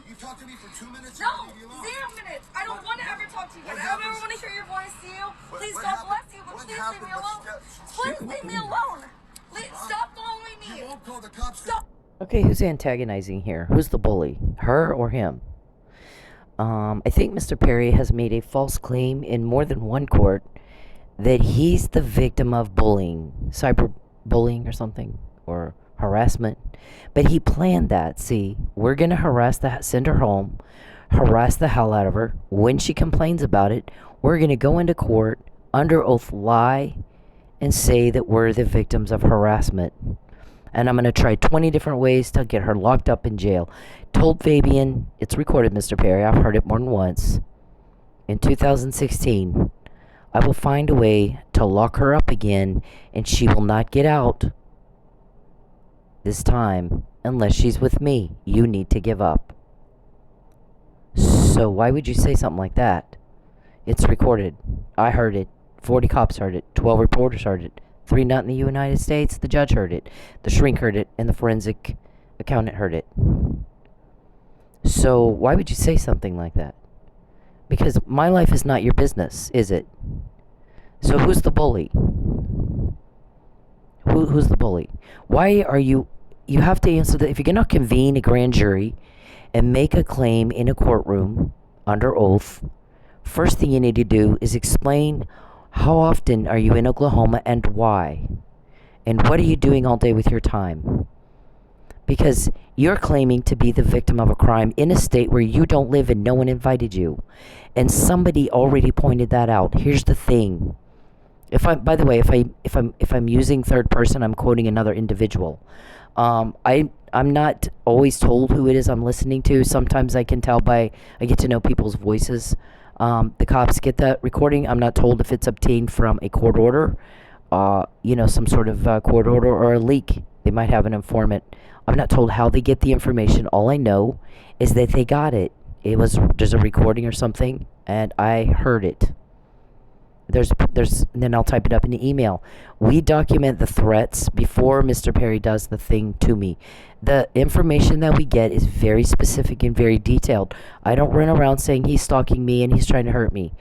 You talk to me for 2 minutes. No, 0 minutes. I don't want to ever talk to you again. I don't ever want to hear your voice to you. Please, God bless you, but please leave me alone. Please leave me alone. Stop following me. You won't call the cops. Stop. Okay, who's antagonizing here? Who's the bully? Her or him? I think Mr. Perry has made a false claim in more than one court that he's the victim of bullying, cyberbullying or something, or harassment. But he planned that. See, we're going to send her home, harass the hell out of her. When she complains about it, we're going to go into court, under oath lie, and say that we're the victims of harassment. And I'm going to try 20 different ways to get her locked up in jail. Told Fabian, it's recorded, Mr. Perry, I've heard it more than once. In 2016, I will find a way to lock her up again, and she will not get out this time unless she's with me. You need to give up. So why would you say something like that? It's recorded. I heard it. 40 cops heard it. 12 reporters heard it. 3 not in the United States. The judge heard it. The shrink heard it. And the forensic accountant heard it. So why would you say something like that? Because my life is not your business, is it? So who's the bully? Who's the bully? Why are you... You have to answer that. If you're going to convene a grand jury and make a claim in a courtroom under oath, first thing you need to do is explain how often are you in Oklahoma and why? And what are you doing all day with your time? Because you're claiming to be the victim of a crime in a state where you don't live and no one invited you. And somebody already pointed that out. Here's the thing. By the way, if I'm using third person, I'm quoting another individual. I'm not always told who it is I'm listening to. Sometimes I can tell I get to know people's voices. The cops get that recording. I'm not told if it's obtained from a court order, some sort of court order or a leak. They might have an informant. I'm not told how they get the information. All I know is that they got it. There's a recording or something, and I heard it. And then I'll type it up in the email. We document the threats before Mr. Perry does the thing to me. The information that we get is very specific and very detailed. I don't run around saying he's stalking me and he's trying to hurt me.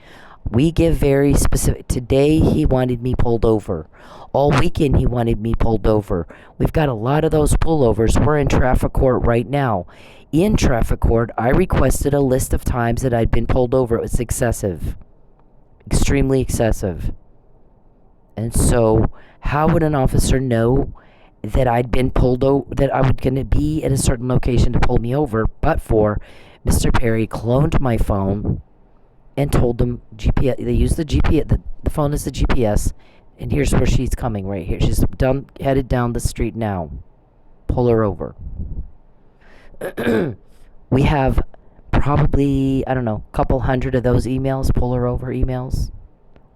We give very specific. Today he wanted me pulled over. All weekend he wanted me pulled over. We've got a lot of those pullovers. We're in traffic court right now. In traffic court, I requested a list of times that I'd been pulled over. It was excessive. Extremely excessive. And so how would an officer know that I'd been pulled over, that I was going to be at a certain location to pull me over, but for Mr. Perry cloned my phone and told them GPS. They used the GPS. The phone is the GPS, and here's where she's coming right here. She's headed down the street now. Pull her over. We have probably, I don't know, a couple hundred of those emails, pull her over emails,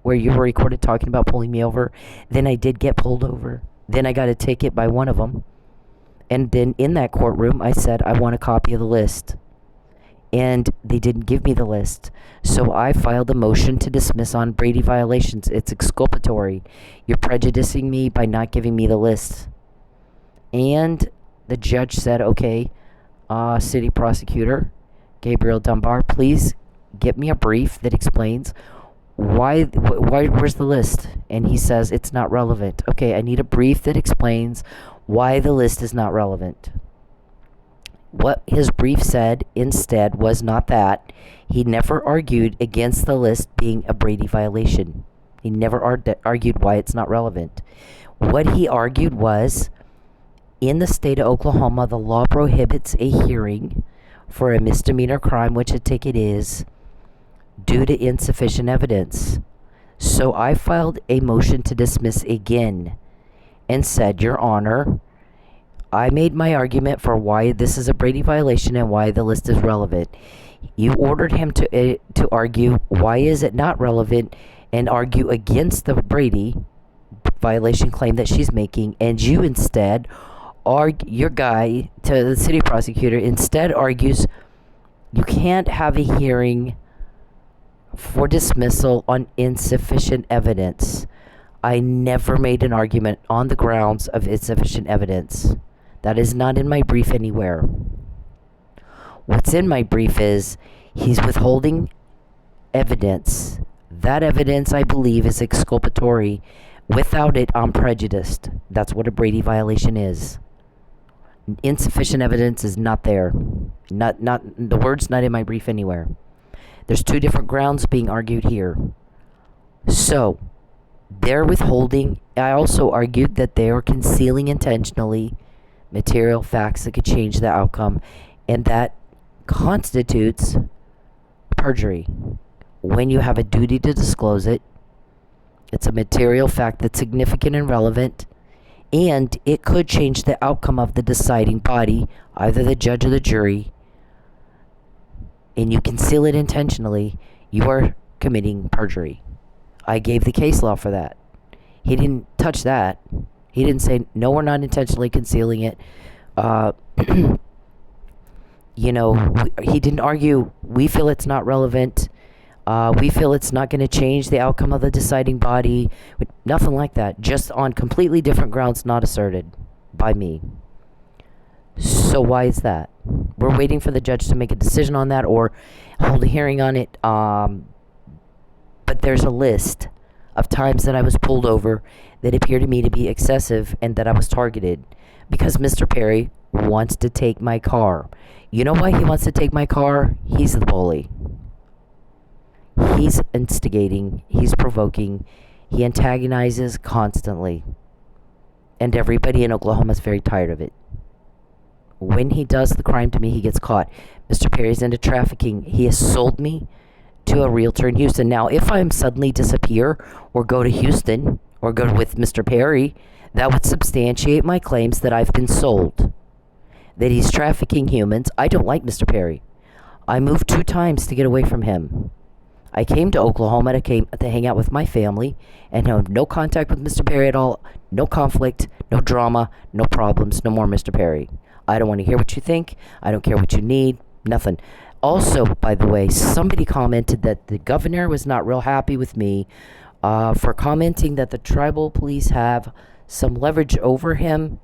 where you were recorded talking about pulling me over. Then I did get pulled over. Then I got a ticket by one of them. And then in that courtroom, I said, I want a copy of the list. And they didn't give me the list. So I filed a motion to dismiss on Brady violations. It's exculpatory. You're prejudicing me by not giving me the list. And the judge said, okay, city prosecutor Gabriel Dunbar, please get me a brief that explains why, where's the list? And he says it's not relevant. Okay, I need a brief that explains why the list is not relevant. What his brief said instead was not that. He never argued against the list being a Brady violation. He never argued why it's not relevant. What he argued was, in the state of Oklahoma, the law prohibits a hearing for a misdemeanor crime, which a ticket is, due to insufficient evidence. So I filed a motion to dismiss again and said, Your Honor, I made my argument for why this is a Brady violation and why the list is relevant. You ordered him to argue why is it not relevant and argue against the Brady violation claim that she's making, and you instead, your guy, to the city prosecutor, instead argues you can't have a hearing for dismissal on insufficient evidence. I never made an argument on the grounds of insufficient evidence. That is not in my brief anywhere. What's in my brief is he's withholding evidence. That evidence, I believe, is exculpatory. Without it, I'm prejudiced. That's what a Brady violation is. Insufficient evidence is not there. Not the word's not in my brief anywhere. There's two different grounds being argued here. So, they're withholding. I also argued that they are concealing intentionally material facts that could change the outcome, and that constitutes perjury. When you have a duty to disclose it, it's a material fact that's significant and relevant, and it could change the outcome of the deciding body, either the judge or the jury, and you conceal it intentionally, you are committing perjury. I gave the case law for that. He didn't touch that. He didn't say, no, we're not intentionally concealing it. He didn't argue, we feel it's not relevant. We feel it's not going to change the outcome of the deciding body. Nothing like that. Just on completely different grounds not asserted by me. So why is that? We're waiting for the judge to make a decision on that or hold a hearing on it. But there's a list of times that I was pulled over that appear to me to be excessive and that I was targeted because Mr. Perry wants to take my car. You know why he wants to take my car? He's the bully. He's instigating. He's provoking. He antagonizes constantly. And everybody in Oklahoma is very tired of it. When he does the crime to me, he gets caught. Mr. Perry's into trafficking. He has sold me to a realtor in Houston. Now, if I suddenly disappear or go to Houston or go with Mr. Perry, that would substantiate my claims that I've been sold, that he's trafficking humans. I don't like Mr. Perry. I moved 2 times to get away from him. I came to Oklahoma to hang out with my family and have no contact with Mr. Perry at all. No conflict, no drama, no problems, no more Mr. Perry. I don't want to hear what you think. I don't care what you need. Nothing. Also, by the way, somebody commented that the governor was not real happy with me for commenting that the tribal police have some leverage over him.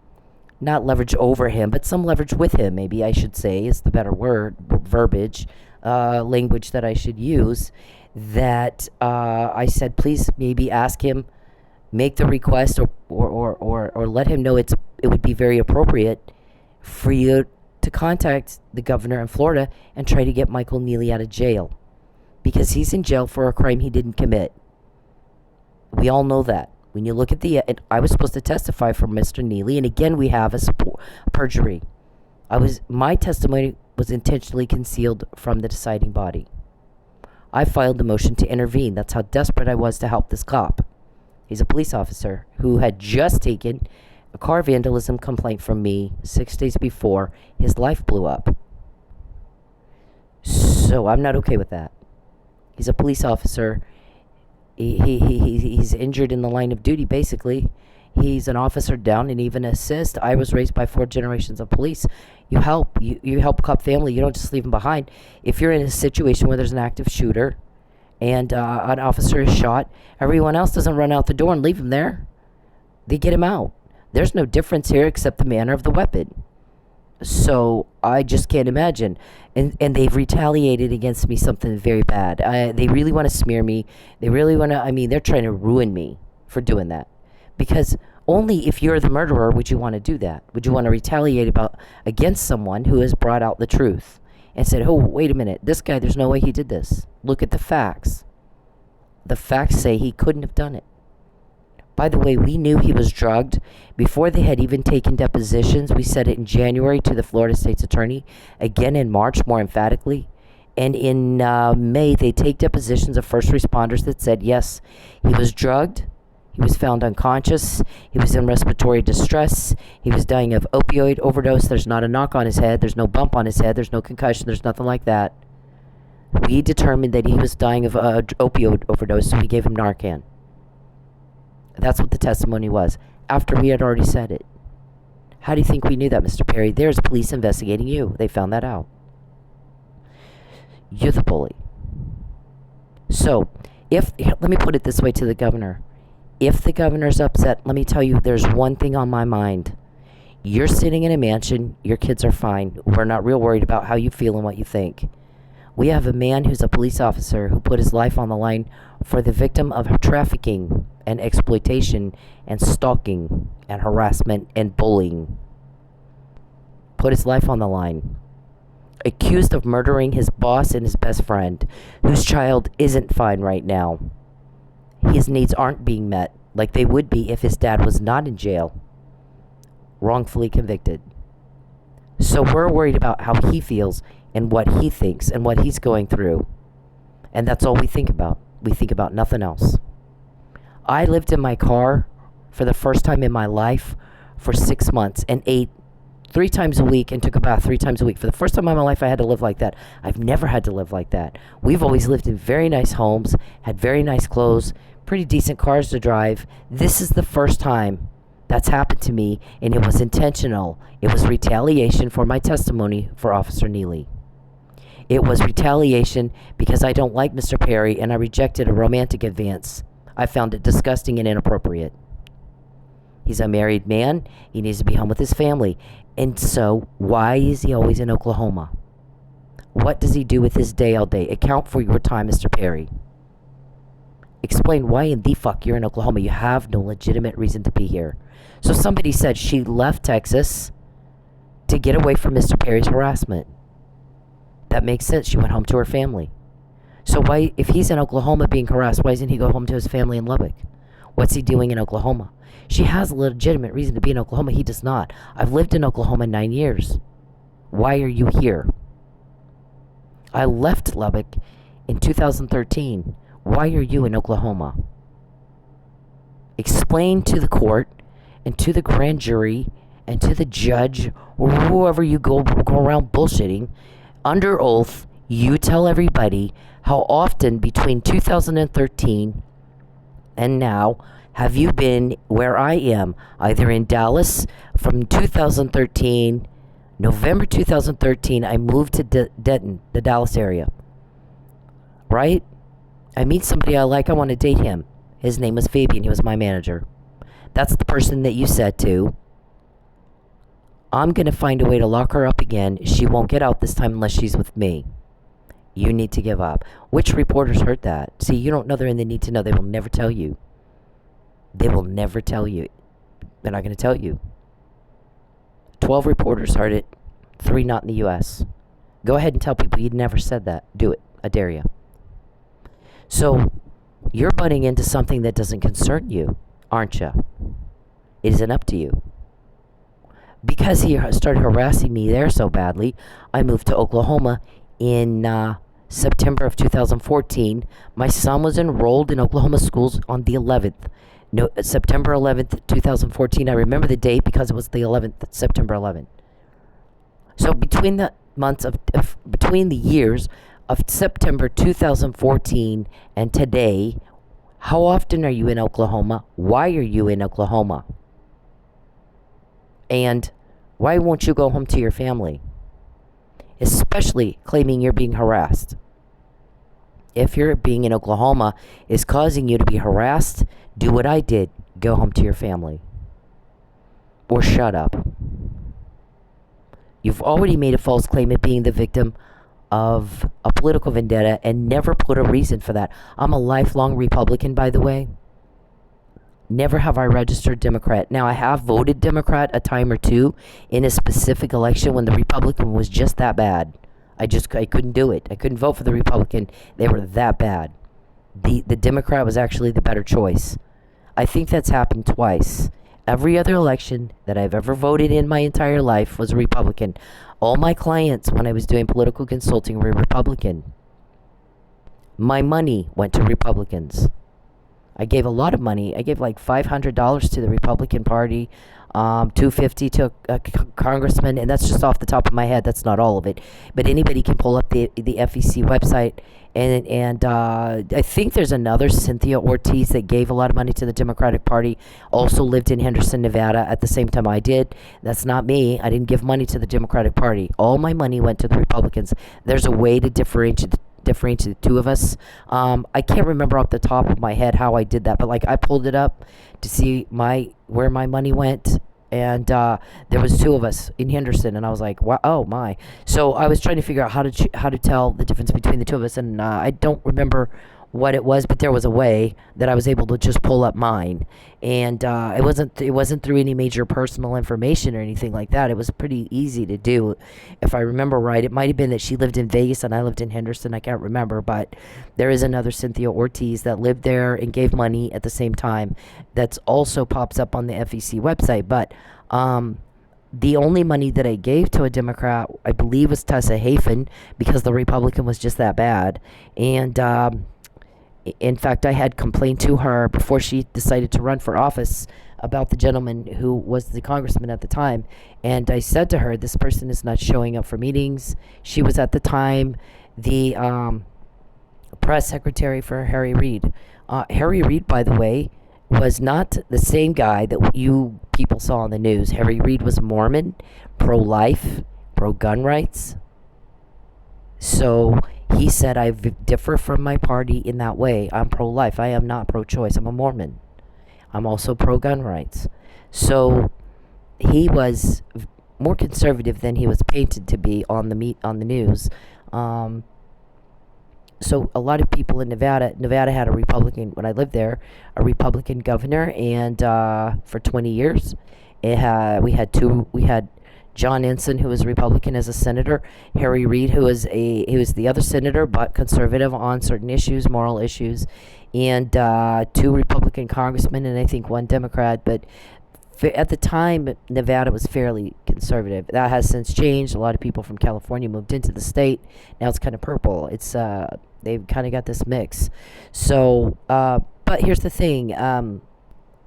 Not leverage over him, but some leverage with him, maybe I should say, is the better word, verbiage, language that I should use. That I said, please maybe ask him, make the request, or let him know it would be very appropriate for you to contact the governor in Florida and try to get Michael Neely out of jail. Because he's in jail for a crime he didn't commit. We all know that. When you look at I was supposed to testify for Mr. Neely, and again we have a perjury. My testimony was intentionally concealed from the deciding body. I filed the motion to intervene. That's how desperate I was to help this cop. He's a police officer who had just taken a car vandalism complaint from me 6 days before his life blew up. So I'm not okay with that. He's a police officer. He's injured in the line of duty, basically. He's an officer down and even assist. I was raised by 4 generations of police. You help. You help cop family. You don't just leave them behind. If you're in a situation where there's an active shooter and an officer is shot, everyone else doesn't run out the door and leave him there. They get him out. There's no difference here except the manner of the weapon. So I just can't imagine. And they've retaliated against me something very bad. They really want to smear me. They really want to, they're trying to ruin me for doing that. Because only if you're the murderer would you want to do that. Would you want to retaliate against someone who has brought out the truth and said, oh, wait a minute, this guy, there's no way he did this. Look at the facts. The facts say he couldn't have done it. By the way, we knew he was drugged before they had even taken depositions. We said it in January to the Florida State's Attorney, again in March, more emphatically. And in May, they take depositions of first responders that said, yes, he was drugged. He was found unconscious. He was in respiratory distress. He was dying of opioid overdose. There's not a knock on his head. There's no bump on his head. There's no concussion. There's nothing like that. We determined that he was dying of opioid overdose, so we gave him Narcan. That's what the testimony was, after we had already said it. How do you think we knew that, Mr. Perry? There's police investigating you. They found that out. You're the bully. So, let me put it this way to the governor. If the governor's upset, let me tell you, there's one thing on my mind. You're sitting in a mansion. Your kids are fine. We're not real worried about how you feel and what you think. We have a man who's a police officer who put his life on the line for the victim of trafficking and exploitation and stalking and harassment and bullying. Put his life on the line. Accused of murdering his boss and his best friend, whose child isn't fine right now. His needs aren't being met like they would be if his dad was not in jail, wrongfully convicted. So we're worried about how he feels and what he thinks and what he's going through. And that's all we think about. We think about nothing else. I lived in my car for the first time in my life for 6 months and ate 3 times a week and took a bath 3 times a week. For the first time in my life, I had to live like that. I've never had to live like that. We've always lived in very nice homes, had very nice clothes, pretty decent cars to drive. This is the first time that's happened to me, and it was intentional. It was retaliation for my testimony for Officer Neely. It was retaliation because I don't like Mr. Perry, and I rejected a romantic advance. I found it disgusting and inappropriate. He's a married man. He needs to be home with his family. And so, why is he always in Oklahoma? What does he do with his day all day? Account for your time, Mr. Perry. Explain why in the fuck you're in Oklahoma. You have no legitimate reason to be here. So somebody said she left Texas to get away from Mr. Perry's harassment. That makes sense. She went home to her family. So why, if he's in Oklahoma being harassed, why doesn't he go home to his family in Lubbock? What's he doing in Oklahoma? She has a legitimate reason to be in Oklahoma. He does not. I've lived in Oklahoma 9 years. Why are you here? I left Lubbock in 2013. Why are you in Oklahoma? Explain to the court and to the grand jury and to the judge or whoever you go around bullshitting. Under oath, you tell everybody how often between 2013 and now have you been where I am, either in Dallas from 2013, November 2013, I moved to Denton, the Dallas area, right? I meet somebody I like, I want to date him. His name was Fabian, he was my manager. That's the person that you said to, I'm going to find a way to lock her up again. She won't get out this time unless she's with me. You need to give up. Which reporters heard that? See, you don't know they're in the need to know. They will never tell you. They will never tell you. They're not going to tell you. 12 reporters heard it. 3 not in the U.S. Go ahead and tell people you never said that. Do it. I dare you. So, you're butting into something that doesn't concern you, aren't you? It isn't up to you. Because he started harassing me there so badly, I moved to Oklahoma in September of 2014. My son was enrolled in Oklahoma schools on the 11th. No, September 11th, 2014. I remember the date because it was the 11th, September 11th. So between the months of between the years of September 2014 and today, how often are you in Oklahoma? Why are you in Oklahoma? And why won't you go home to your family? Especially claiming you're being harassed. If your being in Oklahoma is causing you to be harassed, do what I did. Go home to your family. Or shut up. You've already made a false claim of being the victim of a political vendetta and never put a reason for that. I'm a lifelong Republican, by the way. Never have I registered Democrat. Now, I have voted Democrat a time or two in a specific election when the Republican was just that bad. I couldn't do it. I couldn't vote for the Republican. They were that bad. The Democrat was actually the better choice. I think that's happened twice. Every other election that I've ever voted in my entire life was a Republican. All my clients, when I was doing political consulting, were Republican. My money went to Republicans. I gave a lot of money. I gave like $500 to the Republican Party, $250 to a congressman, and that's just off the top of my head. That's not all of it. But anybody can pull up the FEC website, and I think there's another Cynthia Ortiz that gave a lot of money to the Democratic Party. Also lived in Henderson, Nevada at the same time I did. That's not me. I didn't give money to the Democratic Party. All my money went to the Republicans. There's a way to differentiate the two of us. I can't remember off the top of my head how I did that, but like I pulled it up to see where my money went, and there was two of us in Henderson, and I was like, wow, oh my. So I was trying to figure out how to tell the difference between the two of us, and I don't remember what it was, but there was a way that I was able to just pull up mine, and it wasn't through any major personal information or anything like that. It was pretty easy to do, if I remember right. It might have been that she lived in Vegas and I lived in Henderson. I can't remember, but there is another Cynthia Ortiz that lived there and gave money at the same time. That's also pops up on the FEC website, but the only money that I gave to a Democrat, I believe, was Tessa Hafen, because the Republican was just that bad. And in fact, I had complained to her before she decided to run for office about the gentleman who was the congressman at the time. And I said to her, this person is not showing up for meetings. She was at the time the press secretary for Harry Reid. Harry Reid, by the way, was not the same guy that you people saw on the news. Harry Reid was Mormon, pro-life, pro-gun rights. So he said, I differ from my party in that way. I'm pro-life. I am not pro-choice. I'm a Mormon. I'm also pro-gun rights. So he was more conservative than he was painted to be on the news. So a lot of people in Nevada had a Republican, when I lived there, a Republican governor, and for 20 years, we had John Ensign, who was Republican as a senator, Harry Reid, who was the other senator, but conservative on certain issues, moral issues, and two Republican congressmen, and I think one Democrat. But at the time, Nevada was fairly conservative. That has since changed. A lot of people from California moved into the state. Now it's kind of purple. It's they've kind of got this mix. So, but here's the thing.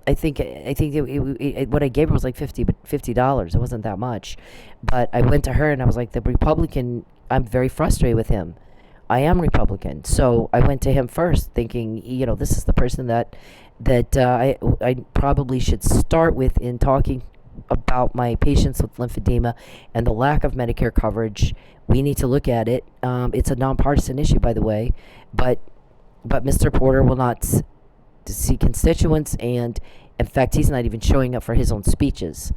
I think what I gave her was like $50. It wasn't that much, but I went to her and I was like, the Republican, I'm very frustrated with him. I am Republican, so I went to him first, thinking, this is the person that I probably should start with in talking about my patients with lymphedema and the lack of Medicare coverage. We need to look at it. It's a nonpartisan issue, by the way, but Mr. Porter will not see constituents, and in fact, he's not even showing up for his own speeches.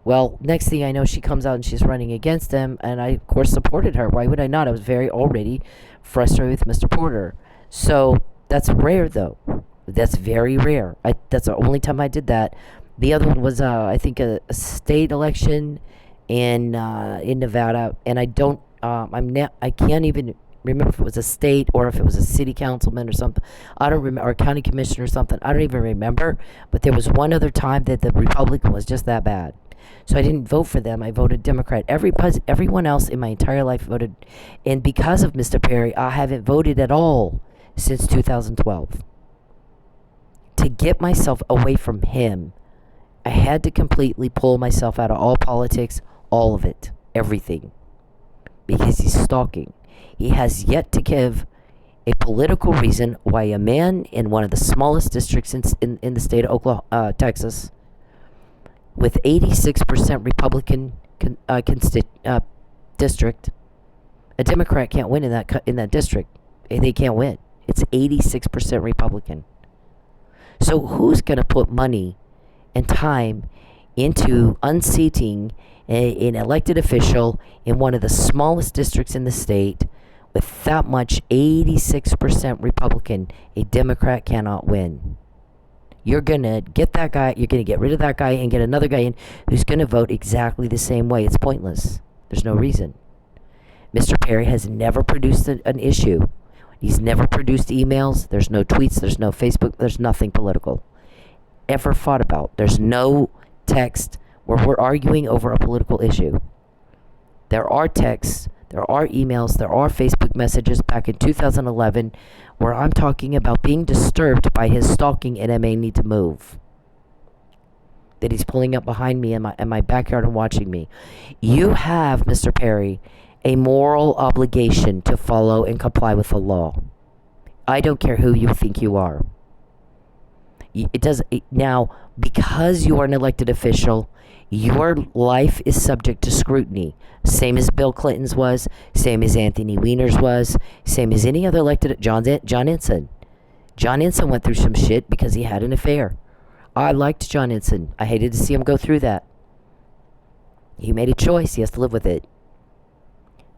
Well, next thing I know, she comes out and she's running against him, and I, of course, supported her. Why would I not? I was already frustrated with Mr. Porter. So that's rare, though. That's very rare. That's the only time I did that. The other one was, I think, a state election in Nevada, and I can't even remember if it was a state or if it was a city councilman or something. I don't remember, or a county commissioner or something. I don't even remember. But there was one other time that the Republican was just that bad. So I didn't vote for them. I voted Democrat. Everyone else in my entire life voted. And because of Mr. Perry, I haven't voted at all since 2012. To get myself away from him, I had to completely pull myself out of all politics, all of it, everything. Because he's stalking. He has yet to give a political reason why a man in one of the smallest districts in the state of Texas, with 86% Republican district, a Democrat can't win in that district. They can't win. It's 86% Republican. So who's going to put money and time into unseating an elected official in one of the smallest districts in the state with that much 86% Republican? A Democrat cannot win. You're going to get that guy, you're going to get rid of that guy and get another guy in who's going to vote exactly the same way. It's pointless. There's no reason. Mr. Perry has never produced an issue. He's never produced emails. There's no tweets. There's no Facebook. There's nothing political ever fought about. There's no text where we're arguing over a political issue. There are texts, there are emails, there are Facebook messages back in 2011 where I'm talking about being disturbed by his stalking and I may need to move. That he's pulling up behind me in my backyard and watching me. You have, Mr. Perry, a moral obligation to follow and comply with the law. I don't care who you think you are. Now, because you are an elected official, your life is subject to scrutiny. Same as Bill Clinton's was, same as Anthony Weiner's was, same as any other elected. John Ensign. John Ensign went through some shit because he had an affair. I liked John Ensign. I hated to see him go through that. He made a choice. He has to live with it.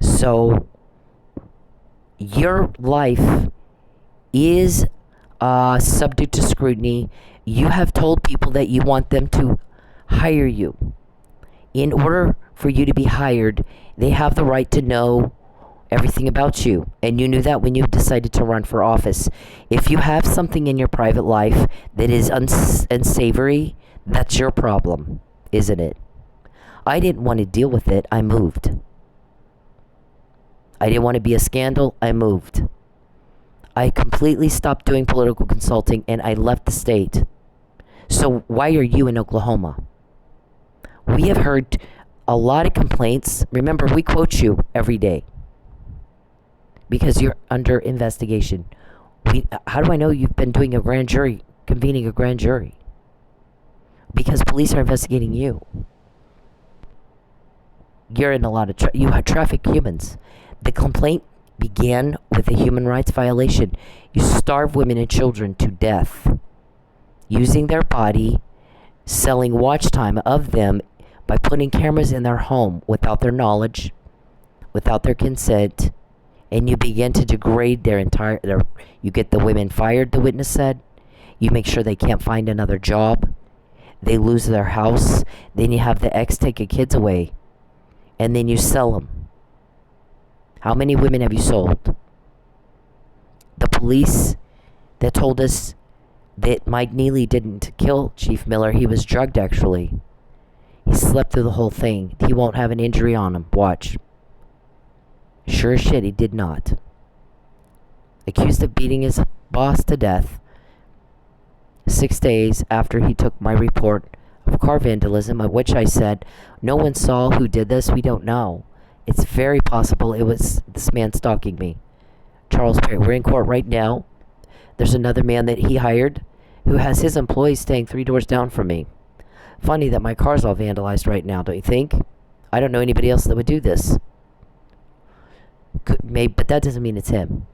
So, your life is subject to scrutiny. You have told people that you want them to hire you. In order for you to be hired, they have the right to know everything about you. And you knew that when you decided to run for office. If you have something in your private life that is unsavory, that's your problem, isn't it? I didn't want to deal with it. I moved. I didn't want to be a scandal. I moved. I completely stopped doing political consulting and I left the state. So why are you in Oklahoma? We have heard a lot of complaints. Remember, we quote you every day because you're under investigation. How do I know you've been doing a grand jury, convening a grand jury? Because police are investigating you. You're in a lot of you traffic humans. The complaint began with a human rights violation. You starve women and children to death, using their body, selling watch time of them by putting cameras in their home without their knowledge, without their consent, and you begin to degrade you get the women fired, the witness said. You make sure they can't find another job. They lose their house. Then you have the ex take your kids away, and then you sell them. How many women have you sold? The police that told us that Mike Neely didn't kill Chief Miller, he was drugged actually. He slept through the whole thing. He won't have an injury on him. Watch. Sure as shit, he did not. Accused of beating his boss to death 6 days after he took my report of car vandalism, of which I said, no one saw who did this. We don't know. It's very possible it was this man stalking me. Charles Perry. We're in court right now. There's another man that he hired who has his employees staying 3 doors down from me. Funny that my car's all vandalized right now, don't you think? I don't know anybody else that would do this. Maybe, but that doesn't mean it's him.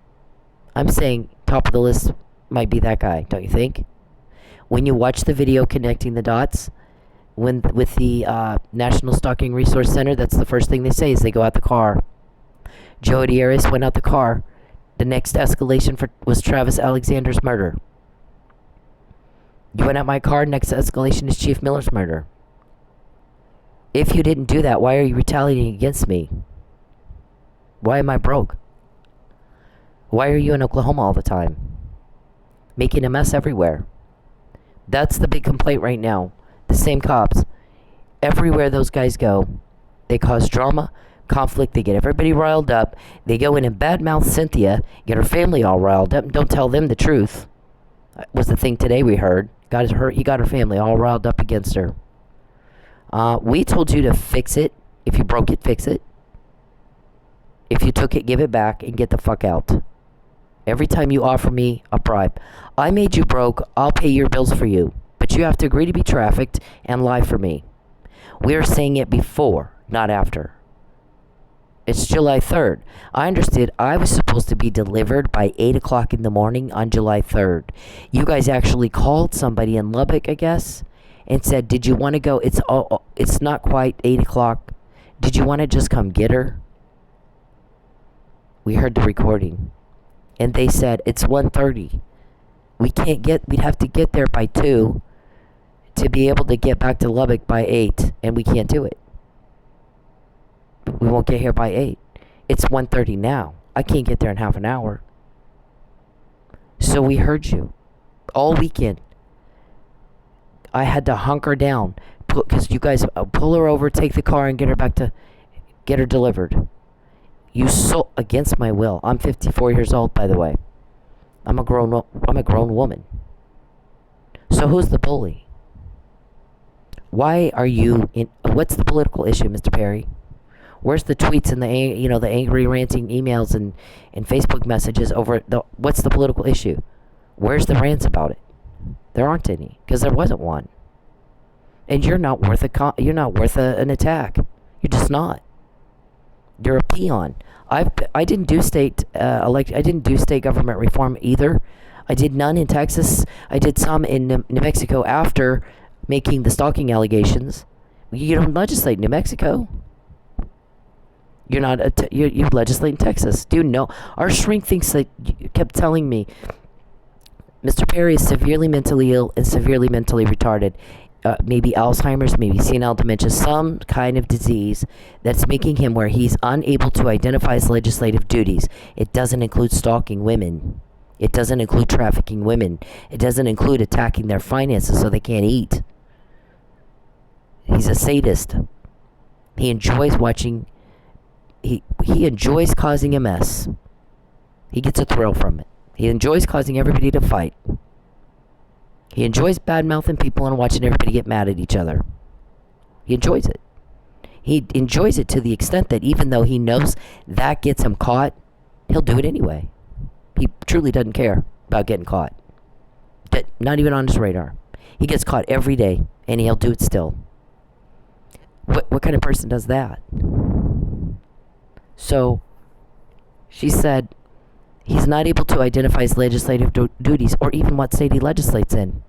I'm saying top of the list might be that guy, don't you think? When you watch the video connecting the dots, with the National Stalking Resource Center, that's the first thing they say is they go out the car. Joe Dieris went out the car. The next escalation was Travis Alexander's murder. You went out my car, next escalation is Chief Miller's murder. If you didn't do that, why are you retaliating against me? Why am I broke? Why are you in Oklahoma all the time? Making a mess everywhere. That's the big complaint right now. The same cops. Everywhere those guys go, they cause drama, conflict, they get everybody riled up. They go in and badmouth Cynthia, get her family all riled up, and don't tell them the truth. Was the thing today we heard. He got her family all riled up against her. We told you to fix it. If you broke it, fix it. If you took it, give it back and get the fuck out. Every time you offer me a bribe, I made you broke, I'll pay your bills for you. But you have to agree to be trafficked and lie for me. We are saying it before, not after. It's July 3rd. I understood I was supposed to be delivered by 8 o'clock in the morning on July 3rd. You guys actually called somebody in Lubbock, I guess, and said, did you want to go? It's not quite 8 o'clock. Did you want to just come get her? We heard the recording. And they said, it's 1:30. We'd have to get there by 2 to be able to get back to Lubbock by 8, and we can't do it. We won't get here by 8. It's 1:30 now. I can't get there in half an hour. So we heard you. All weekend. I had to hunker down. Because you guys pull her over, take the car, and get her delivered. You sold against my will. I'm 54 years old, by the way. I'm a grown woman. So who's the bully? Why are you in? What's the political issue, Mr. Perry? Where's the tweets and the angry ranting emails and Facebook messages over what's the political issue? Where's the rants about it? There aren't any, because there wasn't one. And you're not worth an attack. You're just not. You're a peon. I didn't do state government reform either. I did none in Texas. I did some in New Mexico after making the stalking allegations. You don't legislate in New Mexico. You're not. You legislate in Texas. Do you know? Our shrink thinks that. Kept telling me, Mr. Perry is severely mentally ill and severely mentally retarded. Maybe Alzheimer's, maybe senile dementia, some kind of disease that's making him where he's unable to identify his legislative duties. It doesn't include stalking women. It doesn't include trafficking women. It doesn't include attacking their finances so they can't eat. He's a sadist. He enjoys watching. He enjoys causing a mess. He gets a thrill from it. He enjoys causing everybody to fight. He enjoys bad-mouthing people and watching everybody get mad at each other. He enjoys it. He enjoys it to the extent that even though he knows that gets him caught, he'll do it anyway. He truly doesn't care about getting caught. Not even on his radar. He gets caught every day, and he'll do it still. What kind of person does that? So, she said, he's not able to identify his legislative duties or even what state he legislates in.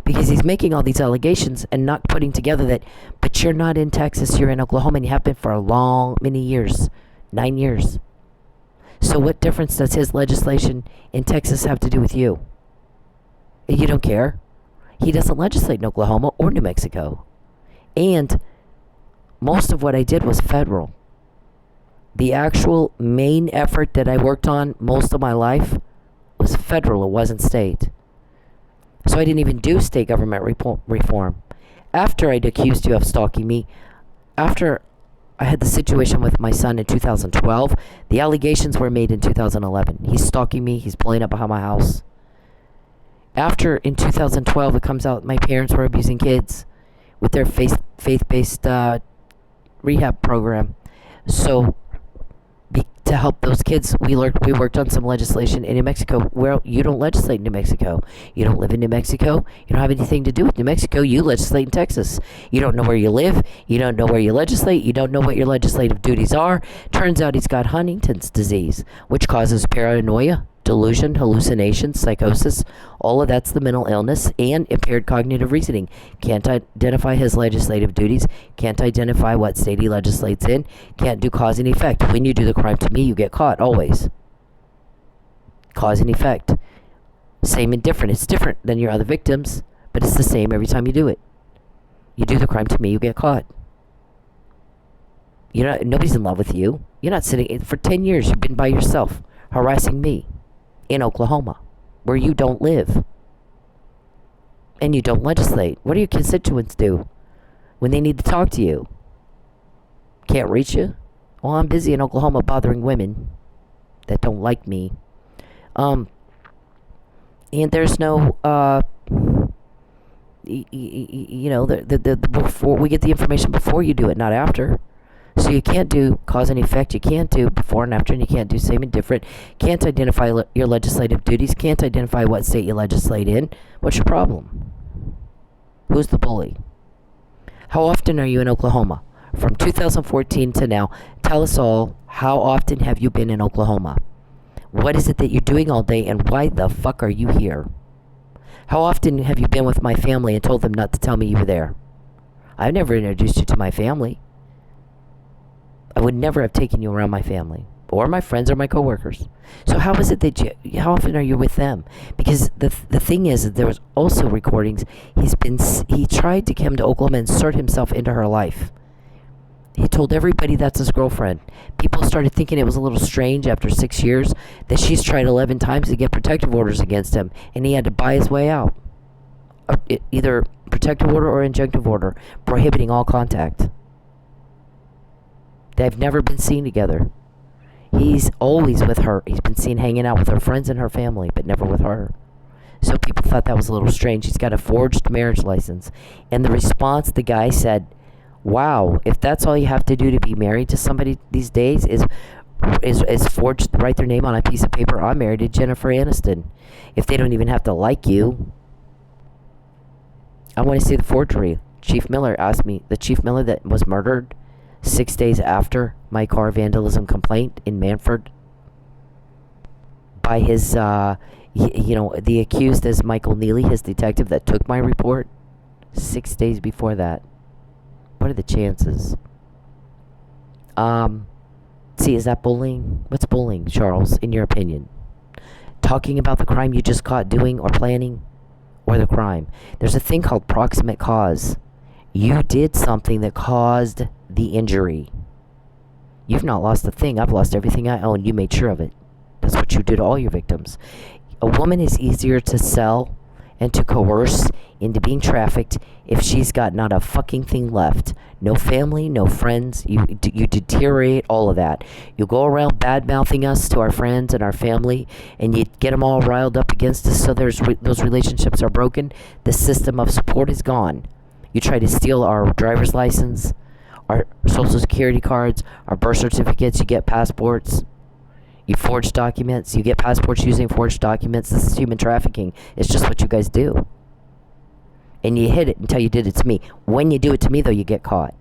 Because he's making all these allegations and not putting together that, but you're not in Texas, you're in Oklahoma, and you have been for many years, 9 years. So what difference does his legislation in Texas have to do with you? You don't care. He doesn't legislate in Oklahoma or New Mexico. And most of what I did was federal. The actual main effort that I worked on most of my life was federal. It wasn't state. So I didn't even do state government reform. After I'd accused you of stalking me, after I had the situation with my son in 2012, the allegations were made in 2011. He's stalking me. He's pulling up behind my house. After, in 2012, it comes out my parents were abusing kids with their faith-based rehab program. So to help those kids, we worked on some legislation in New Mexico. Well, you don't legislate in New Mexico. You don't live in New Mexico. You don't have anything to do with New Mexico. You legislate in Texas. You don't know where you live. You don't know where you legislate. You don't know what your legislative duties are. Turns out he's got Huntington's disease, which causes paranoia, delusion, hallucinations, psychosis. All of that's the mental illness and impaired cognitive reasoning. Can't identify his legislative duties. Can't identify what state he legislates in. Can't do cause and effect. When you do the crime to me, you get caught, always. Cause and effect. Same and different. It's different than your other victims, but it's the same every time you do it. You do the crime to me, you get caught. Nobody's in love with you. You're not sitting, for 10 years, you've been by yourself, harassing me in Oklahoma, where you don't live. And you don't legislate. What do your constituents do when they need to talk to you? Can't reach you? Well, I'm busy in Oklahoma bothering women that don't like me. And there's no, before we get the information before you do it, not after. So you can't do cause and effect, you can't do before and after, and you can't do same and different. Can't identify your legislative duties, can't identify what state you legislate in. What's your problem? Who's the bully? How often are you in Oklahoma? From 2014 to now, tell us all, how often have you been in Oklahoma? What is it that you're doing all day, and why the fuck are you here? How often have you been with my family and told them not to tell me you were there? I've never introduced you to my family. I would never have taken you around my family or my friends or my coworkers. So how is it that how often are you with them? Because the thing is that there was also recordings. He tried to come to Oklahoma and insert himself into her life. He told everybody that's his girlfriend. People started thinking it was a little strange after 6 years that she's tried 11 times to get protective orders against him, and he had to buy his way out. Either protective order or injunctive order prohibiting all contact. They've never been seen together. He's always with her. He's been seen hanging out with her friends and her family, but never with her. So people thought that was a little strange. He's got a forged marriage license. And the response, the guy said, wow, if that's all you have to do to be married to somebody these days is forged, write their name on a piece of paper, I'm married to Jennifer Aniston. If they don't even have to like you. I want to see the forgery. Chief Miller asked me, the Chief Miller that was murdered 6 days after my car vandalism complaint in Manford by his, the accused is Michael Neely, his detective that took my report 6 days before that. What are the chances? See, is that bullying? What's bullying, Charles, in your opinion? Talking about the crime you just caught doing or planning, or the crime? There's a thing called proximate cause. You did something that caused the injury. You've not lost a thing. I've lost everything I own. You made sure of it. That's what you do to all your victims. A woman is easier to sell and to coerce into being trafficked if she's got not a fucking thing left. No family, no friends. You deteriorate all of that. You go around bad-mouthing us to our friends and our family, and you get them all riled up against us so those relationships are broken. The system of support is gone. You try to steal our driver's license, our social security cards, our birth certificates. You get passports. You forge documents. You get passports using forged documents. This is human trafficking. It's just what you guys do. And you hid it until you did it to me. When you do it to me, though, you get caught.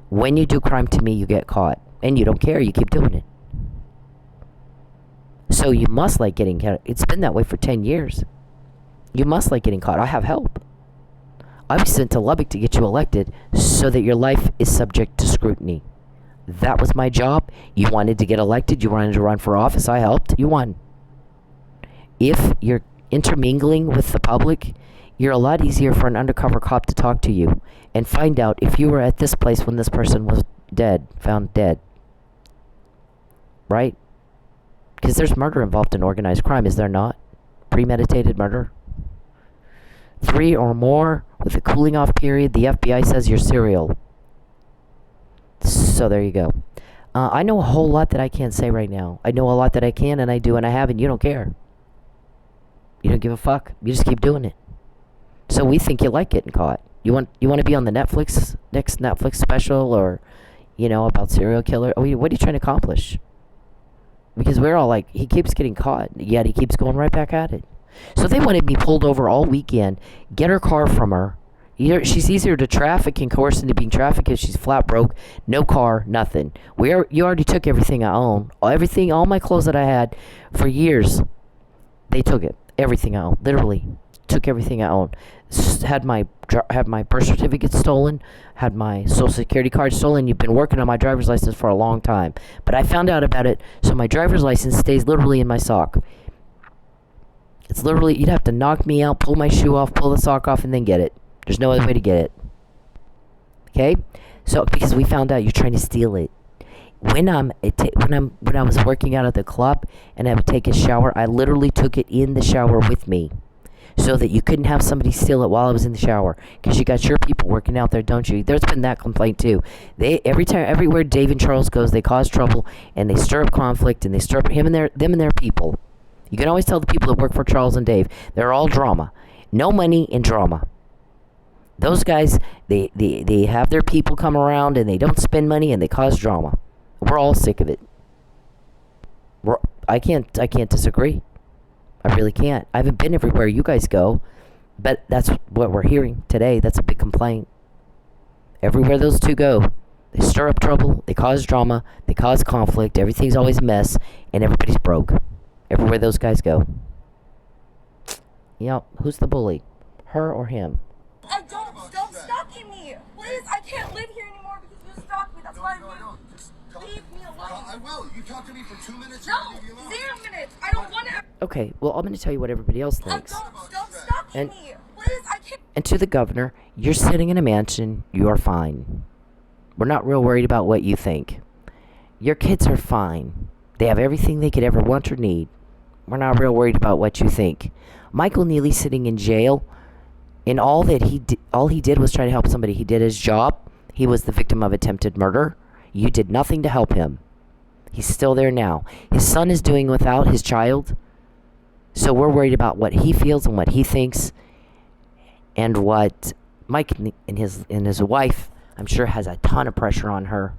When you do crime to me, you get caught. And you don't care. You keep doing it. So you must like getting caught. It's been that way for 10 years. You must like getting caught. I have help. I was sent to Lubbock to get you elected so that your life is subject to scrutiny. That was my job. You wanted to get elected. You wanted to run for office. I helped. You won. If you're intermingling with the public, you're a lot easier for an undercover cop to talk to you and find out if you were at this place when this person was dead, found dead. Right? Because there's murder involved in organized crime, is there not? Premeditated murder. 3 or more with a cooling off period. The FBI says you're serial. So there you go. I know a whole lot that I can't say right now. I know a lot that I can, and I do, and I have, and you don't care. You don't give a fuck. You just keep doing it. So we think you like getting caught. You want to be on the next Netflix special, or, about serial killer? What are you trying to accomplish? Because we're all like, he keeps getting caught, yet he keeps going right back at it. So they wanted me pulled over all weekend, get her car from her. She's easier to traffic and coerce into being trafficked because she's flat broke, no car, nothing. You already took everything I own. All my clothes that I had for years, they took it. Everything I own. Literally took everything I own. Had my birth certificate stolen, had my social security card stolen. You've been working on my driver's license for a long time. But I found out about it, so my driver's license stays literally in my sock. It's literally, you'd have to knock me out, pull my shoe off, pull the sock off, and then get it. There's no other way to get it. Okay? So, because we found out you're trying to steal it. When I was working out at the club and I would take a shower, I literally took it in the shower with me, so that you couldn't have somebody steal it while I was in the shower. Because you got your people working out there, don't you? There's been that complaint too. Everywhere Dave and Charles goes, they cause trouble and they stir up conflict and they stir up them and their people. You can always tell the people that work for Charles and Dave, they're all drama. No money and drama. Those guys, they have their people come around and they don't spend money and they cause drama. We're all sick of it. I can't disagree. I really can't. I haven't been everywhere you guys go, but that's what we're hearing today. That's a big complaint. Everywhere those two go, they stir up trouble, they cause drama, they cause conflict, everything's always a mess, and everybody's broke. Everywhere those guys go. Who's the bully? Her or him? Stop stalking me. Please, I can't live here anymore because you stalk me. That's why leave me alone. I will. You talk to me for 2 minutes. No, 0 minutes. I don't want to. Okay, well, I'm going to tell you what everybody else thinks. Stop stalking me. Please, I can't. And to the governor, you're sitting in a mansion. You are fine. We're not real worried about what you think. Your kids are fine. They have everything they could ever want or need. We're not real worried about what you think. Michael Neely's sitting in jail, and all he did was try to help somebody. He did his job. He was the victim of attempted murder. You did nothing to help him. He's still there now. His son is doing without his child. So we're worried about what he feels and what he thinks, and what Mike and his wife, I'm sure, has a ton of pressure on her.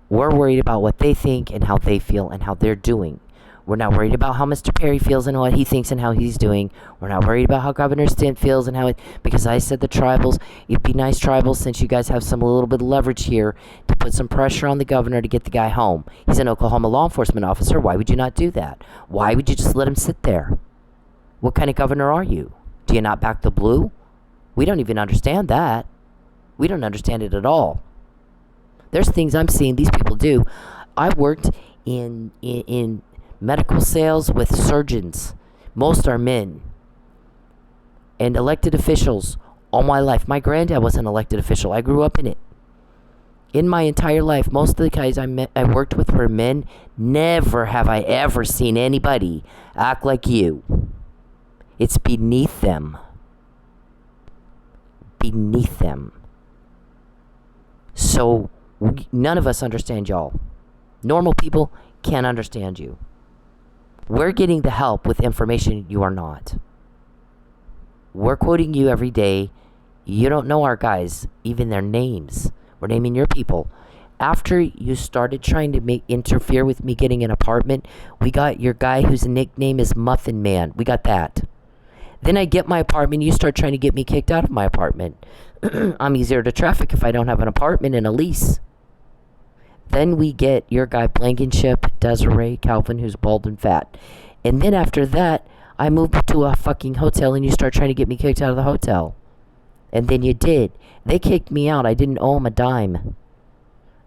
We're worried about what they think and how they feel and how they're doing. We're not worried about how Mr. Perry feels and what he thinks and how he's doing. We're not worried about how Governor Stint feels and how it... Because I said the tribals, it'd be nice, tribals, since you guys have a little bit of leverage here, to put some pressure on the governor to get the guy home. He's an Oklahoma law enforcement officer. Why would you not do that? Why would you just let him sit there? What kind of governor are you? Do you not back the blue? We don't even understand that. We don't understand it at all. There's things I'm seeing these people do. I worked in medical sales with surgeons. Most are men. And elected officials all my life. My granddad was an elected official. I grew up in it. In my entire life, most of the guys I worked with were men. Never have I ever seen anybody act like you. It's beneath them. Beneath them. So, none of us understand y'all. Normal people can't understand you. We're getting the help with information you are not. We're quoting you every day. You don't know our guys, even their names. We're naming your people. After you started trying to interfere with me getting an apartment, we got your guy whose nickname is Muffin Man. We got that. Then I get my apartment. You start trying to get me kicked out of my apartment. I'm easier to traffic if I don't have an apartment and a lease. Then we get your guy Blankenship, Desiree, Calvin, who's bald and fat. And then after that, I moved to a fucking hotel and you start trying to get me kicked out of the hotel. And then you did. They kicked me out. I didn't owe them a dime.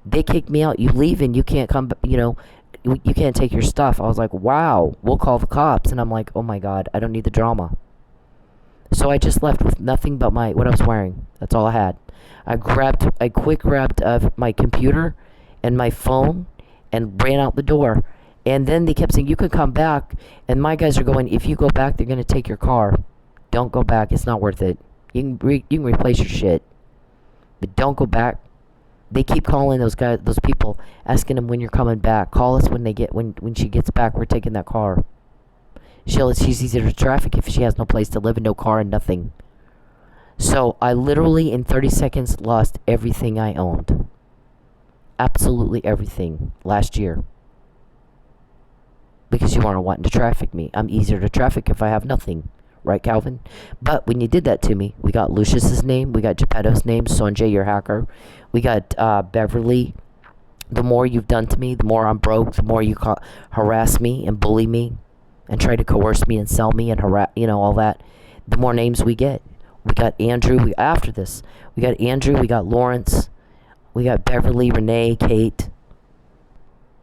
They kicked me out. You leave and you can't come, you can't take your stuff. I was like, wow, we'll call the cops. And I'm like, oh my God, I don't need the drama. So I just left with nothing but what I was wearing. That's all I had. I quick grabbed my computer and my phone and ran out the door. And then they kept saying, you can come back. And my guys are going, if you go back, they're going to take your car. Don't go back. It's not worth it. You can replace your shit. But don't go back. They keep calling those people, asking them when you're coming back. Call us when she gets back. We're taking that car. She's easier to traffic if she has no place to live and no car and nothing. So I literally in 30 seconds lost everything I owned. Absolutely everything last year. Because you weren't wanting to traffic me. I'm easier to traffic if I have nothing. Right, Calvin? But when you did that to me, we got Lucius's name, we got Geppetto's name, Sanjay, your hacker. We got Beverly. The more you've done to me, the more I'm broke, the more you harass me and bully me and try to coerce me and sell me and all that, the more names we get. We got Andrew. After this, we got Andrew, we got Lawrence, we got Beverly, Renee, Kate.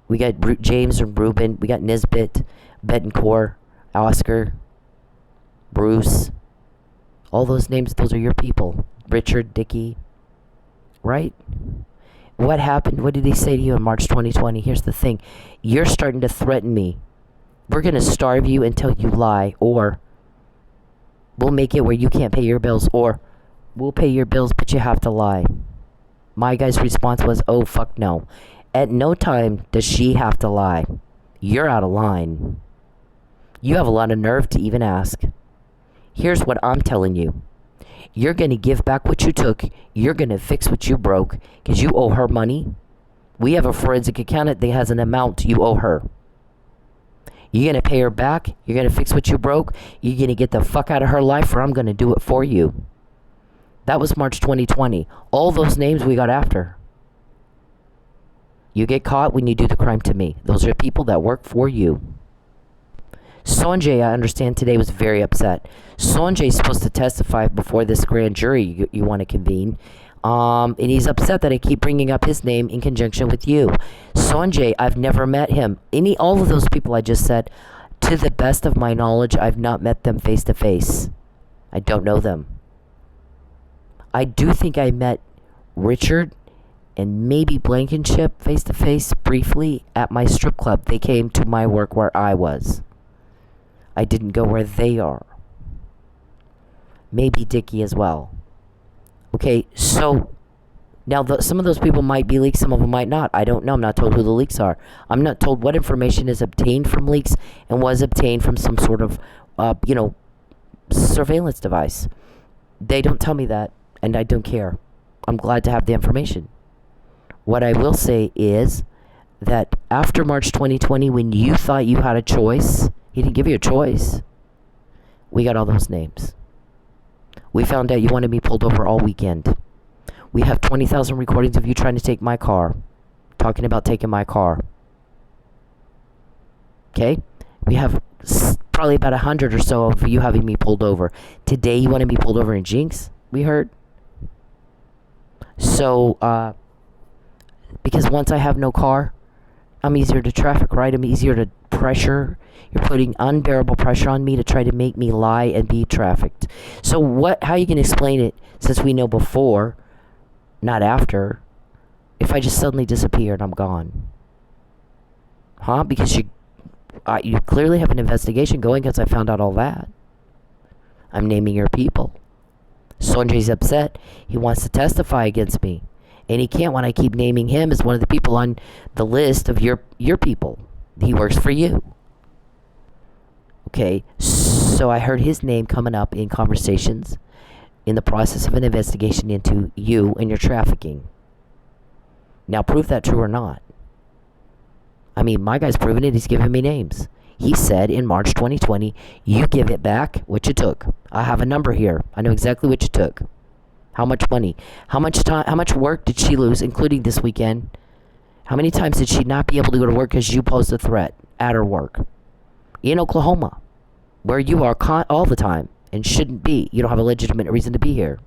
We got James and Ruben. We got Nisbet, Betancourt, Oscar, Bruce. All those names, those are your people. Richard, Dickie. Right? What happened? What did he say to you in March 2020? Here's the thing. You're starting to threaten me. We're going to starve you until you lie. Or we'll make it where you can't pay your bills. Or we'll pay your bills, but you have to lie. My guy's response was, oh, fuck no. At no time does she have to lie. You're out of line. You have a lot of nerve to even ask. Here's what I'm telling you. You're going to give back what you took. You're going to fix what you broke because you owe her money. We have a forensic accountant that has an amount you owe her. You're going to pay her back. You're going to fix what you broke. You're going to get the fuck out of her life or I'm going to do it for you. That was March 2020. All those names we got after. You get caught when you do the crime to me. Those are people that work for you. Sanjay, I understand today, was very upset. Sanjay is supposed to testify before this grand jury you want to convene. And he's upset that I keep bringing up his name in conjunction with you. Sanjay, I've never met him. All of those people I just said, to the best of my knowledge, I've not met them face to face. I don't know them. I do think I met Richard and maybe Blankenship face to face briefly at my strip club. They came to my work where I was. I didn't go where they are. Maybe Dickie as well. Okay, so now some of those people might be leaks, some of them might not. I don't know. I'm not told who the leaks are. I'm not told what information is obtained from leaks and was obtained from some sort of, surveillance device. They don't tell me that, and I don't care. I'm glad to have the information. What I will say is that after March 2020, when you thought you had a choice, he didn't give you a choice. We got all those names. We found out you wanted me pulled over all weekend. We have 20,000 recordings of you trying to take my car. Talking about taking my car. Okay? We have probably about 100 or so of you having me pulled over. Today you want to be pulled over in Jinx? We heard. So, because once I have no car, I'm easier to traffic, right? I'm easier to pressure. You're putting unbearable pressure on me to try to make me lie and be trafficked. So how you can explain it, since we know before, not after, if I just suddenly disappear and I'm gone? Huh? Because you clearly have an investigation going because I found out all that. I'm naming your people. Sanjay's upset. He wants to testify against me. And he can't when I keep naming him as one of the people on the list of your people. He works for you. Okay, so I heard his name coming up in conversations in the process of an investigation into you and your trafficking. Now, prove that true or not. I mean, my guy's proven it. He's giving me names. He said in March 2020, you give it back what you took. I have a number here. I know exactly what you took. How much money? How much time? How much work did she lose, including this weekend? How many times did she not be able to go to work because you posed a threat at her work? In Oklahoma, where you are all the time and shouldn't be. You don't have a legitimate reason to be here.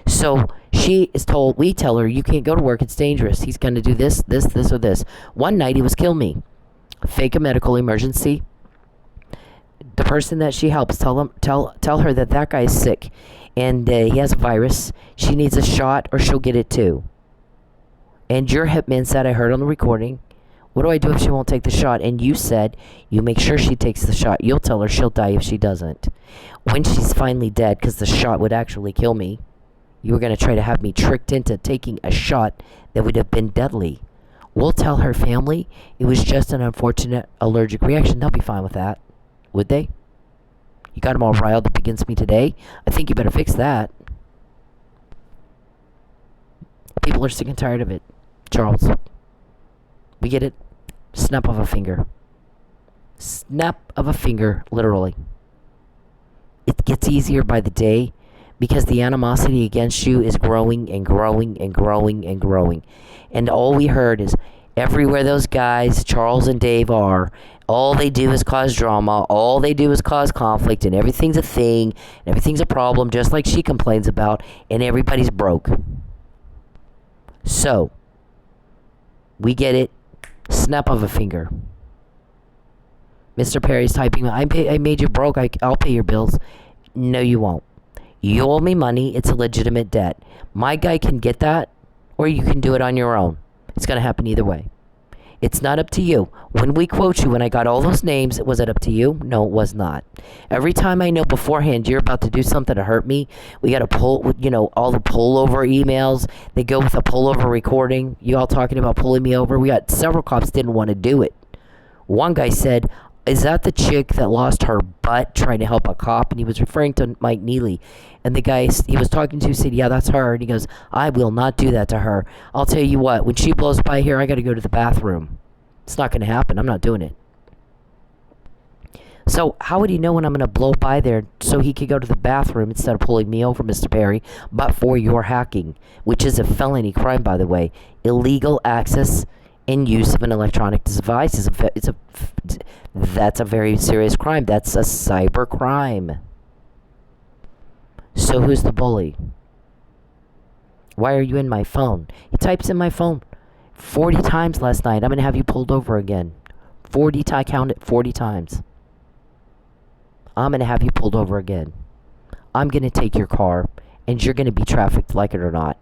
So she is told, we tell her, you can't go to work, it's dangerous. He's going to do this, or this. One night he was kill me. Fake a medical emergency. The person that she helps, tell her that guy is sick and he has a virus. She needs a shot or she'll get it too. And your hitman said, I heard on the recording, what do I do if she won't take the shot? And you said, you make sure she takes the shot. You'll tell her she'll die if she doesn't. When she's finally dead, because the shot would actually kill me, you were going to try to have me tricked into taking a shot that would have been deadly. We'll tell her family it was just an unfortunate allergic reaction. They'll be fine with that. Would they? You got them all riled up against me today. I think you better fix that. People are sick and tired of it. Charles. We get it? Snap of a finger. Snap of a finger, literally. It gets easier by the day because the animosity against you is growing and growing and growing and growing. And all we heard is everywhere those guys, Charles and Dave, are, all they do is cause drama, all they do is cause conflict, and everything's a thing, and everything's a problem, just like she complains about, and everybody's broke. So, we get it. Snap of a finger. Mr. Perry's typing, I made you broke, I'll pay your bills. No, you won't. You owe me money, it's a legitimate debt. My guy can get that, or you can do it on your own. It's going to happen either way. It's not up to you. When we quote you, when I got all those names, was it up to you? No, it was not. Every time I know beforehand you're about to do something to hurt me, we got to pull, all the pullover emails. They go with a pullover recording. You all talking about pulling me over. We got several cops didn't want to do it. One guy said, is that the chick that lost her butt trying to help a cop? And he was referring to Mike Neely. And the guy he was talking to said, yeah, that's her. And he goes, I will not do that to her. I'll tell you what, when she blows by here, I got to go to the bathroom. It's not going to happen. I'm not doing it. So how would he know when I'm going to blow by there so he could go to the bathroom instead of pulling me over, Mr. Perry, but for your hacking, which is a felony crime, by the way. Illegal access and use of an electronic device that's a very serious crime. That's a cyber crime. So who's the bully? Why are you in my phone? He types in my phone 40 times last night. I'm going to have you pulled over again. I count it 40 times. I'm going to have you pulled over again. I'm going to take your car, and you're going to be trafficked, like it or not.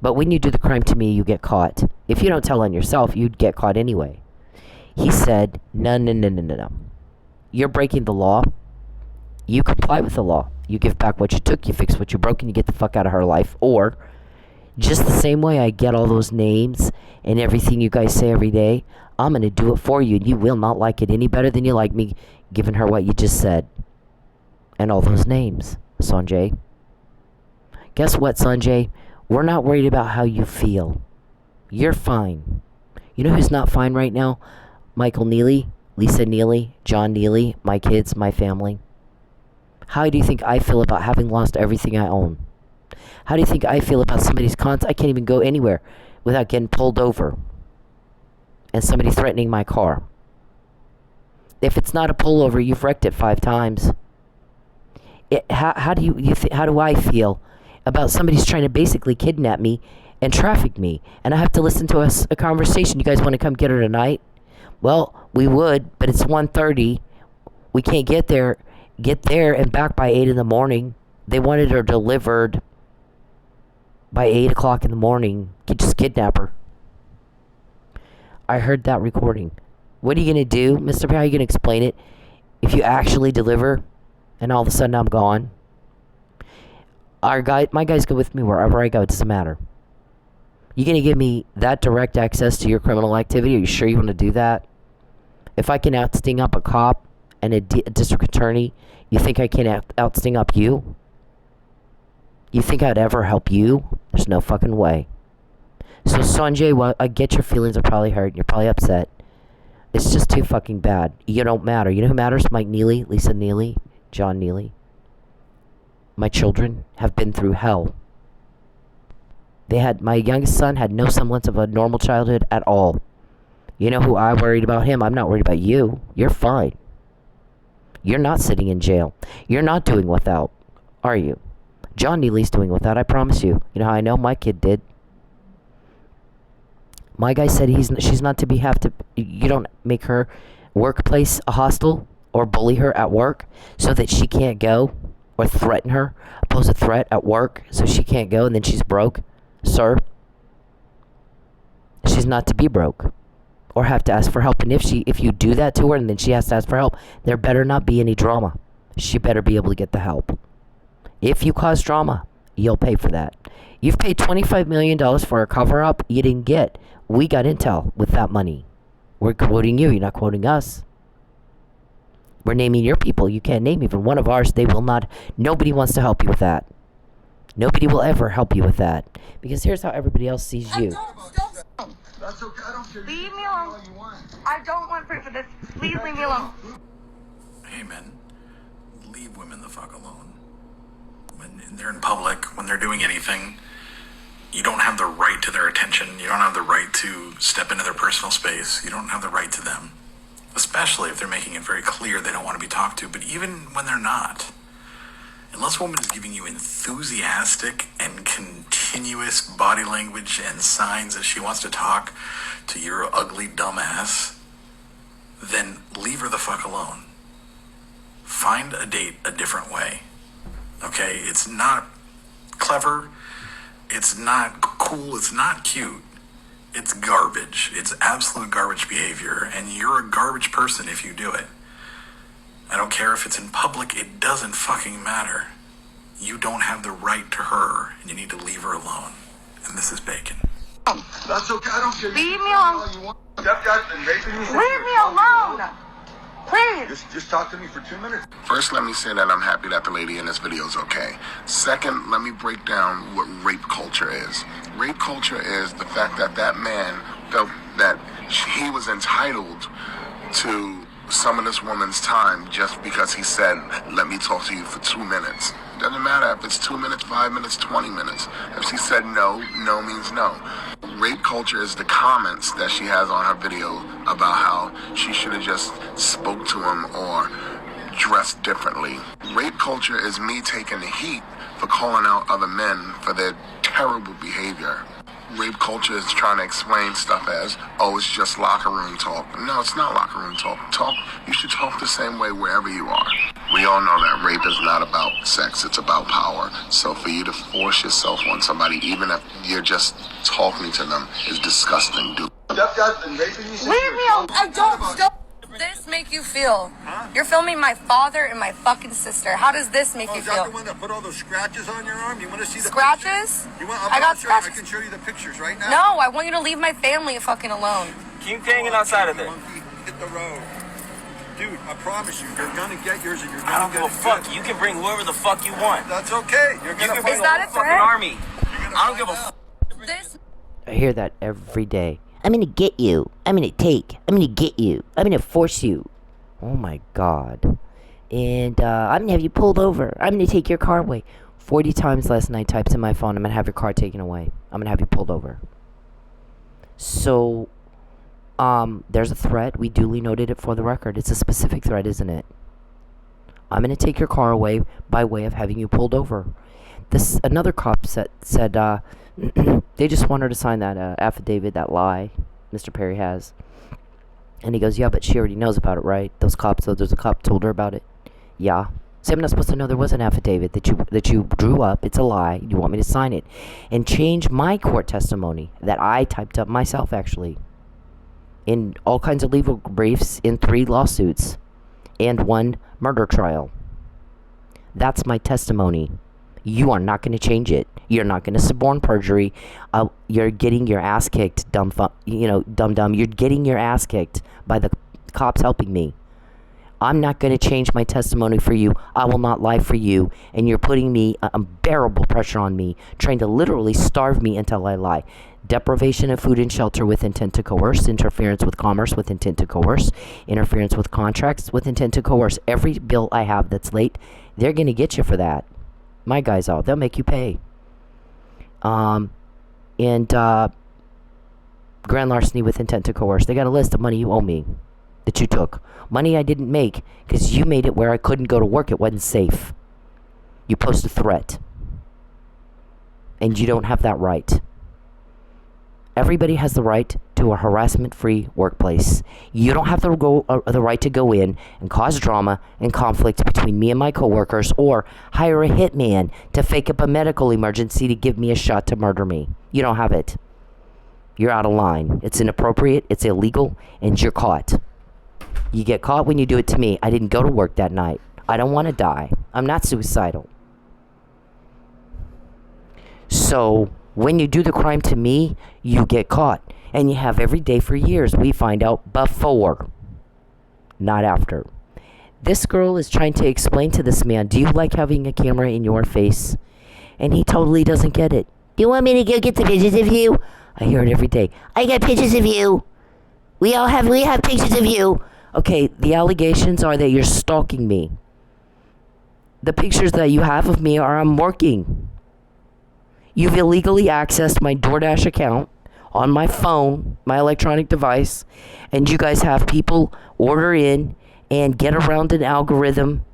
But when you do the crime to me, you get caught. If you don't tell on yourself, you'd get caught anyway. He said, no. You're breaking the law. You comply with the law. You give back what you took, you fix what you broke, and you get the fuck out of her life. Or, just the same way I get all those names and everything you guys say every day, I'm going to do it for you, and you will not like it any better than you like me giving her what you just said. And all those names, Sanjay. Guess what, Sanjay? We're not worried about how you feel. You're fine. You know who's not fine right now? Michael Neely, Lisa Neely, John Neely, my kids, my family. How do you think I feel about having lost everything I own? How do you think I feel about somebody's I can't even go anywhere without getting pulled over and somebody threatening my car. If it's not a pullover, you've wrecked it 5 times. How do I feel about somebody's trying to basically kidnap me and traffic me, and I have to listen to a conversation. You guys want to come get her tonight? Well, we would, but it's 1:30. We can't get there and back by 8 in the morning. They wanted her delivered by 8 o'clock in the morning. Just kidnap her. I heard that recording. What are you going to do, Mr. P? How are you going to explain it if you actually deliver and all of a sudden I'm gone? My guys go with me wherever I go. It doesn't matter. You going to give me that direct access to your criminal activity? Are you sure you want to do that? If I can outsting up a cop and a district attorney, you think I can outsting up you? You think I'd ever help you? There's no fucking way. So Sanjay, well, I get your feelings are probably hurt. You're probably upset. It's just too fucking bad. You don't matter. You know who matters? Mike Neely, Lisa Neely, John Neely. My children have been through hell. My youngest son had no semblance of a normal childhood at all. You know who I worried about him? I'm not worried about you. You're fine. You're not sitting in jail. You're not doing without, are you? John Neely's doing without, I promise you. You know how I know? My kid did. My guy said she's not to be you don't make her workplace a hostel or bully her at work so that she can't go, or threaten her, pose a threat at work so she can't go and then she's broke. Sir, she's not to be broke or have to ask for help. And if you do that to her and then she has to ask for help, there better not be any drama. She better be able to get the help. If you cause drama, you'll pay for that. You've paid $25 million for a cover-up you didn't get. We got intel with that money. We're quoting you. You're not quoting us. We're naming your people. You can't name even one of ours. They will not. Nobody wants to help you with that. Nobody will ever help you with that. Because here's how everybody else sees you. That's okay. I don't care. Leave me alone. I don't want proof of this. Please leave me alone. Hey, men. Leave women the fuck alone. When they're in public, when they're doing anything, you don't have the right to their attention. You don't have the right to step into their personal space. You don't have the right to them. Especially if they're making it very clear they don't want to be talked to. But even when they're not, unless a woman is giving you enthusiastic and continuous body language and signs that she wants to talk to your ugly dumb ass, then leave her the fuck alone. Find a date a different way. Okay? It's not clever. It's not cool. It's not cute. It's garbage. It's absolute garbage behavior. And you're a garbage person if you do it. I don't care if it's in public. It doesn't fucking matter. You don't have the right to her, and you need to leave her alone. And this is Bacon. That's okay. I don't care. Leave me alone. That guy's been raping you. Leave me alone. Please. Just talk to me for 2 minutes. First, let me say that I'm happy that the lady in this video is okay. Second, let me break down what rape culture is. Rape culture is the fact that that man felt that he was entitled to some of this woman's time just because he said, let me talk to you for 2 minutes. Doesn't matter if it's 2 minutes, 5 minutes, 20 minutes. If she said no, no means no. Rape culture is the comments that she has on her video about how she should have just spoke to him or dressed differently. Rape culture is me taking the heat for calling out other men for their terrible behavior. Rape culture is trying to explain stuff as, oh, it's just locker room talk. No, it's not locker room talk. You should talk the same way wherever you are. We all know that rape is not about sex, it's about power. So for you to force yourself on somebody, even if you're just talking to them, is disgusting, dude. That guy's been raping you. Leave me alone. I don't. This make you feel? Huh? You're filming my father and my fucking sister. How does this make you is feel? that the one that put all those scratches on your arm? You want to see the scratches? You want? I got scratches. I can show you the pictures right now. No, I want you to leave my family fucking alone. Keep hanging outside of there. Hit the road. Dude, I promise you, you're gonna get yours and you're gonna I don't give a fuck. You can bring whoever the fuck you want. That's okay. You can bring Is that a a fucking threat? army. I don't give a fuck. This. I hear that every day. I'm gonna get you. I'm gonna get you. I'm gonna force you. Oh my God. And I'm gonna have you pulled over. I'm gonna take your car away. 40 times last night types in my phone, I'm gonna have your car taken away. I'm gonna have you pulled over. So, there's a threat. We duly noted it for the record. It's a specific threat, isn't it? I'm gonna take your car away by way of having you pulled over. this another cop said they just want her to sign that affidavit, that lie Mr. Perry has. And he goes, yeah, but she already knows about it, right? There's a cop told her about it. Yeah. So I'm not supposed to know there was an affidavit that you drew up. It's a lie. You want me to sign it and change my court testimony that I typed up myself, actually, in all kinds of legal briefs, in 3 lawsuits and 1 murder trial. That's my testimony. You are not going to change it. You're not going to suborn perjury. You're getting your ass kicked, dumb. You're getting your ass kicked by the cops helping me. I'm not going to change my testimony for you. I will not lie for you. And you're putting me unbearable pressure on me, trying to literally starve me until I lie. Deprivation of food and shelter with intent to coerce, interference with commerce with intent to coerce, interference with contracts with intent to coerce. Every bill I have that's late, they're going to get you for that. My guys out, they'll make you pay. And grand larceny with intent to coerce. They got a list of money you owe me that you took. Money I didn't make because you made it where I couldn't go to work. It wasn't safe. You posed a threat. And you don't have that right. Everybody has the right to a harassment-free workplace. You don't have the right to go in and cause drama and conflict between me and my coworkers, or hire a hitman to fake up a medical emergency to give me a shot to murder me. You don't have it. You're out of line. It's inappropriate, it's illegal, and you're caught. You get caught when you do it to me. I didn't go to work that night. I don't want to die. I'm not suicidal. So when you do the crime to me, you get caught. And you have every day for years. We find out before, not after. This girl is trying to explain to this man, do you like having a camera in your face? And he totally doesn't get it. Do you want me to go get the pictures of you? I hear it every day. I got pictures of you. We have pictures of you. Okay, the allegations are that you're stalking me. The pictures that you have of me are I'm working. You've illegally accessed my DoorDash account on my phone, my electronic device, and you guys have people order in and get around an algorithm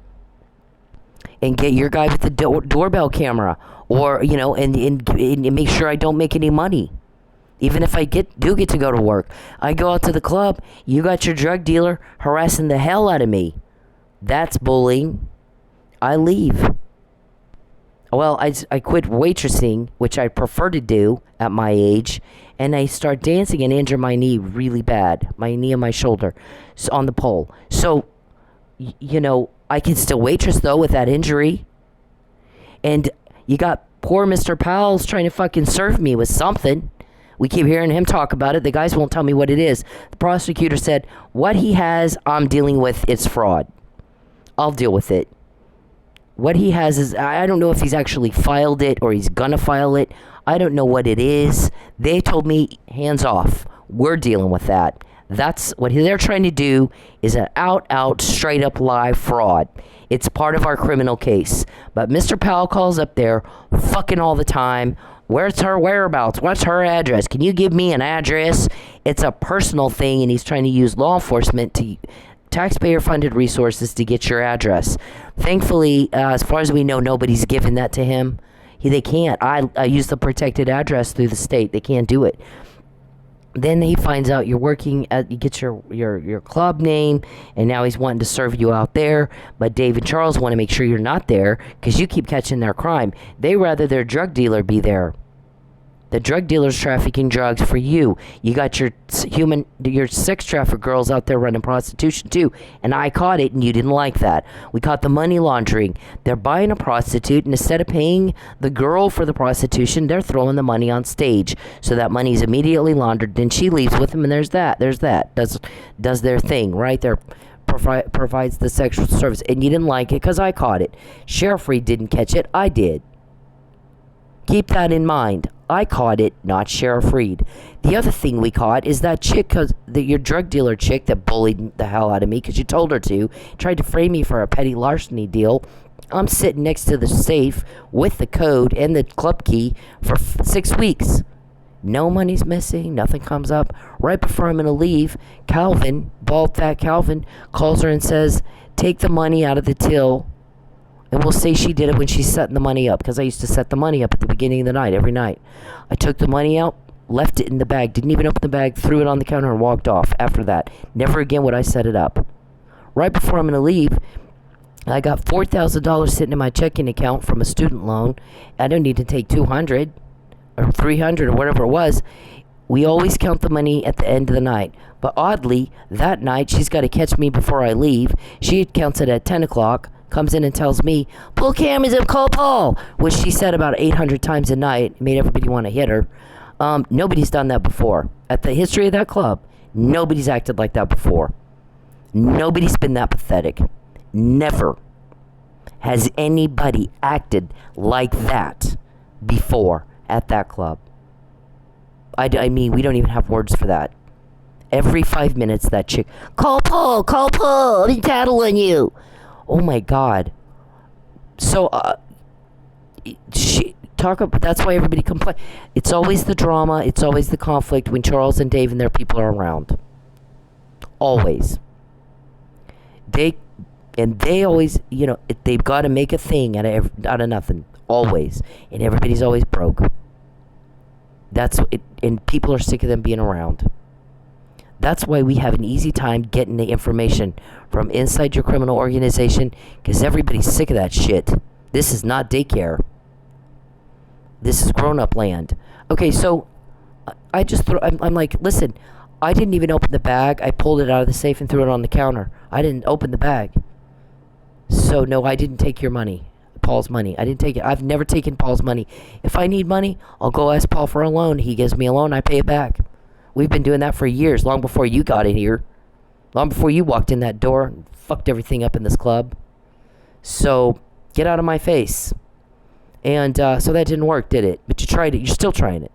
and get your guy with the doorbell camera, or and make sure I don't make any money. Even if I do get to go to work, I go out to the club, you got your drug dealer harassing the hell out of me. That's bullying. I leave. Well, I quit waitressing, which I prefer to do at my age, and I start dancing and injure my knee really bad. My knee and my shoulder on the pole. So, I can still waitress, though, with that injury. And you got poor Mr. Powell's trying to fucking serve me with something. We keep hearing him talk about it. The guys won't tell me what it is. The prosecutor said, what he has, I'm dealing with. It's fraud. I'll deal with it. What he has is, I don't know if he's actually filed it or he's gonna file it. I don't know what it is. They told me, hands off. We're dealing with that. That's what they're trying to do, is an out, straight up lie fraud. It's part of our criminal case. But Mr. Powell calls up there fucking all the time. Where's her whereabouts? What's her address? Can you give me an address? It's a personal thing, and he's trying to use law enforcement to taxpayer-funded resources to get your address. Thankfully, as far as we know, nobody's given that to him. They can't. I use the protected address through the state. They can't do it. Then he finds out you're working at, you get your club name, and now he's wanting to serve you out there. But Dave and Charles want to make sure you're not there because you keep catching their crime. They rather their drug dealer be there. The drug dealer's trafficking drugs for you. You got your sex traffic girls out there running prostitution too. And I caught it, and you didn't like that. We caught the money laundering. They're buying a prostitute, and instead of paying the girl for the prostitution, they're throwing the money on stage. So that money's immediately laundered. Then she leaves with them, and there's that. Does their thing, right? They're provides the sexual service. And you didn't like it because I caught it. Sheriff Reed didn't catch it. I did. Keep that in mind. I caught it, not Sheriff Reed. The other thing we caught is that chick, your drug dealer chick that bullied the hell out of me because you told her to, tried to frame me for a petty larceny deal. I'm sitting next to the safe with the code and the club key for 6 weeks. No money's missing. Nothing comes up. Right before I'm going to leave, Calvin, bald fat Calvin, calls her and says, take the money out of the till And we'll say she did it when she's setting the money up, because I used to set the money up at the beginning of the night, every night. I took the money out, left it in the bag, didn't even open the bag, threw it on the counter and walked off after that. Never again would I set it up. Right before I'm going to leave, I got $4,000 sitting in my checking account from a student loan. I don't need to take $200 or $300 or whatever it was. We always count the money at the end of the night. But oddly, that night, she's got to catch me before I leave. She counts it at 10 o'clock, comes in and tells me, pull cameras and call Paul, which she said about 800 times a night. It made everybody want to hit her. Nobody's done that before. At the history of that club, nobody's acted like that before. Nobody's been that pathetic. Never has anybody acted like that before at that club. I mean, we don't even have words for that. Every 5 minutes, that chick, call Paul, I'm tattling you. Oh my God. So, that's why everybody complains. It's always the drama, it's always the conflict when Charles and Dave and their people are around. Always. They always, they've got to make a thing out of nothing. Always. And everybody's always broke. That's it, and people are sick of them being around. That's why we have an easy time getting the information from inside your criminal organization, because everybody's sick of that shit. This is not daycare. This is grown-up land. Okay, so I'm like, listen, I didn't even open the bag. I pulled it out of the safe and threw it on the counter. I didn't open the bag. So, no, I didn't take your money. Paul's money. I didn't take it. I've never taken Paul's money. If I need money, I'll go ask Paul for a loan. He gives me a loan. I pay it back. We've been doing that for years, long before you got in here. Long before you walked in that door and fucked everything up in this club. So, get out of my face. And so that didn't work, did it? But you tried it. You're still trying it.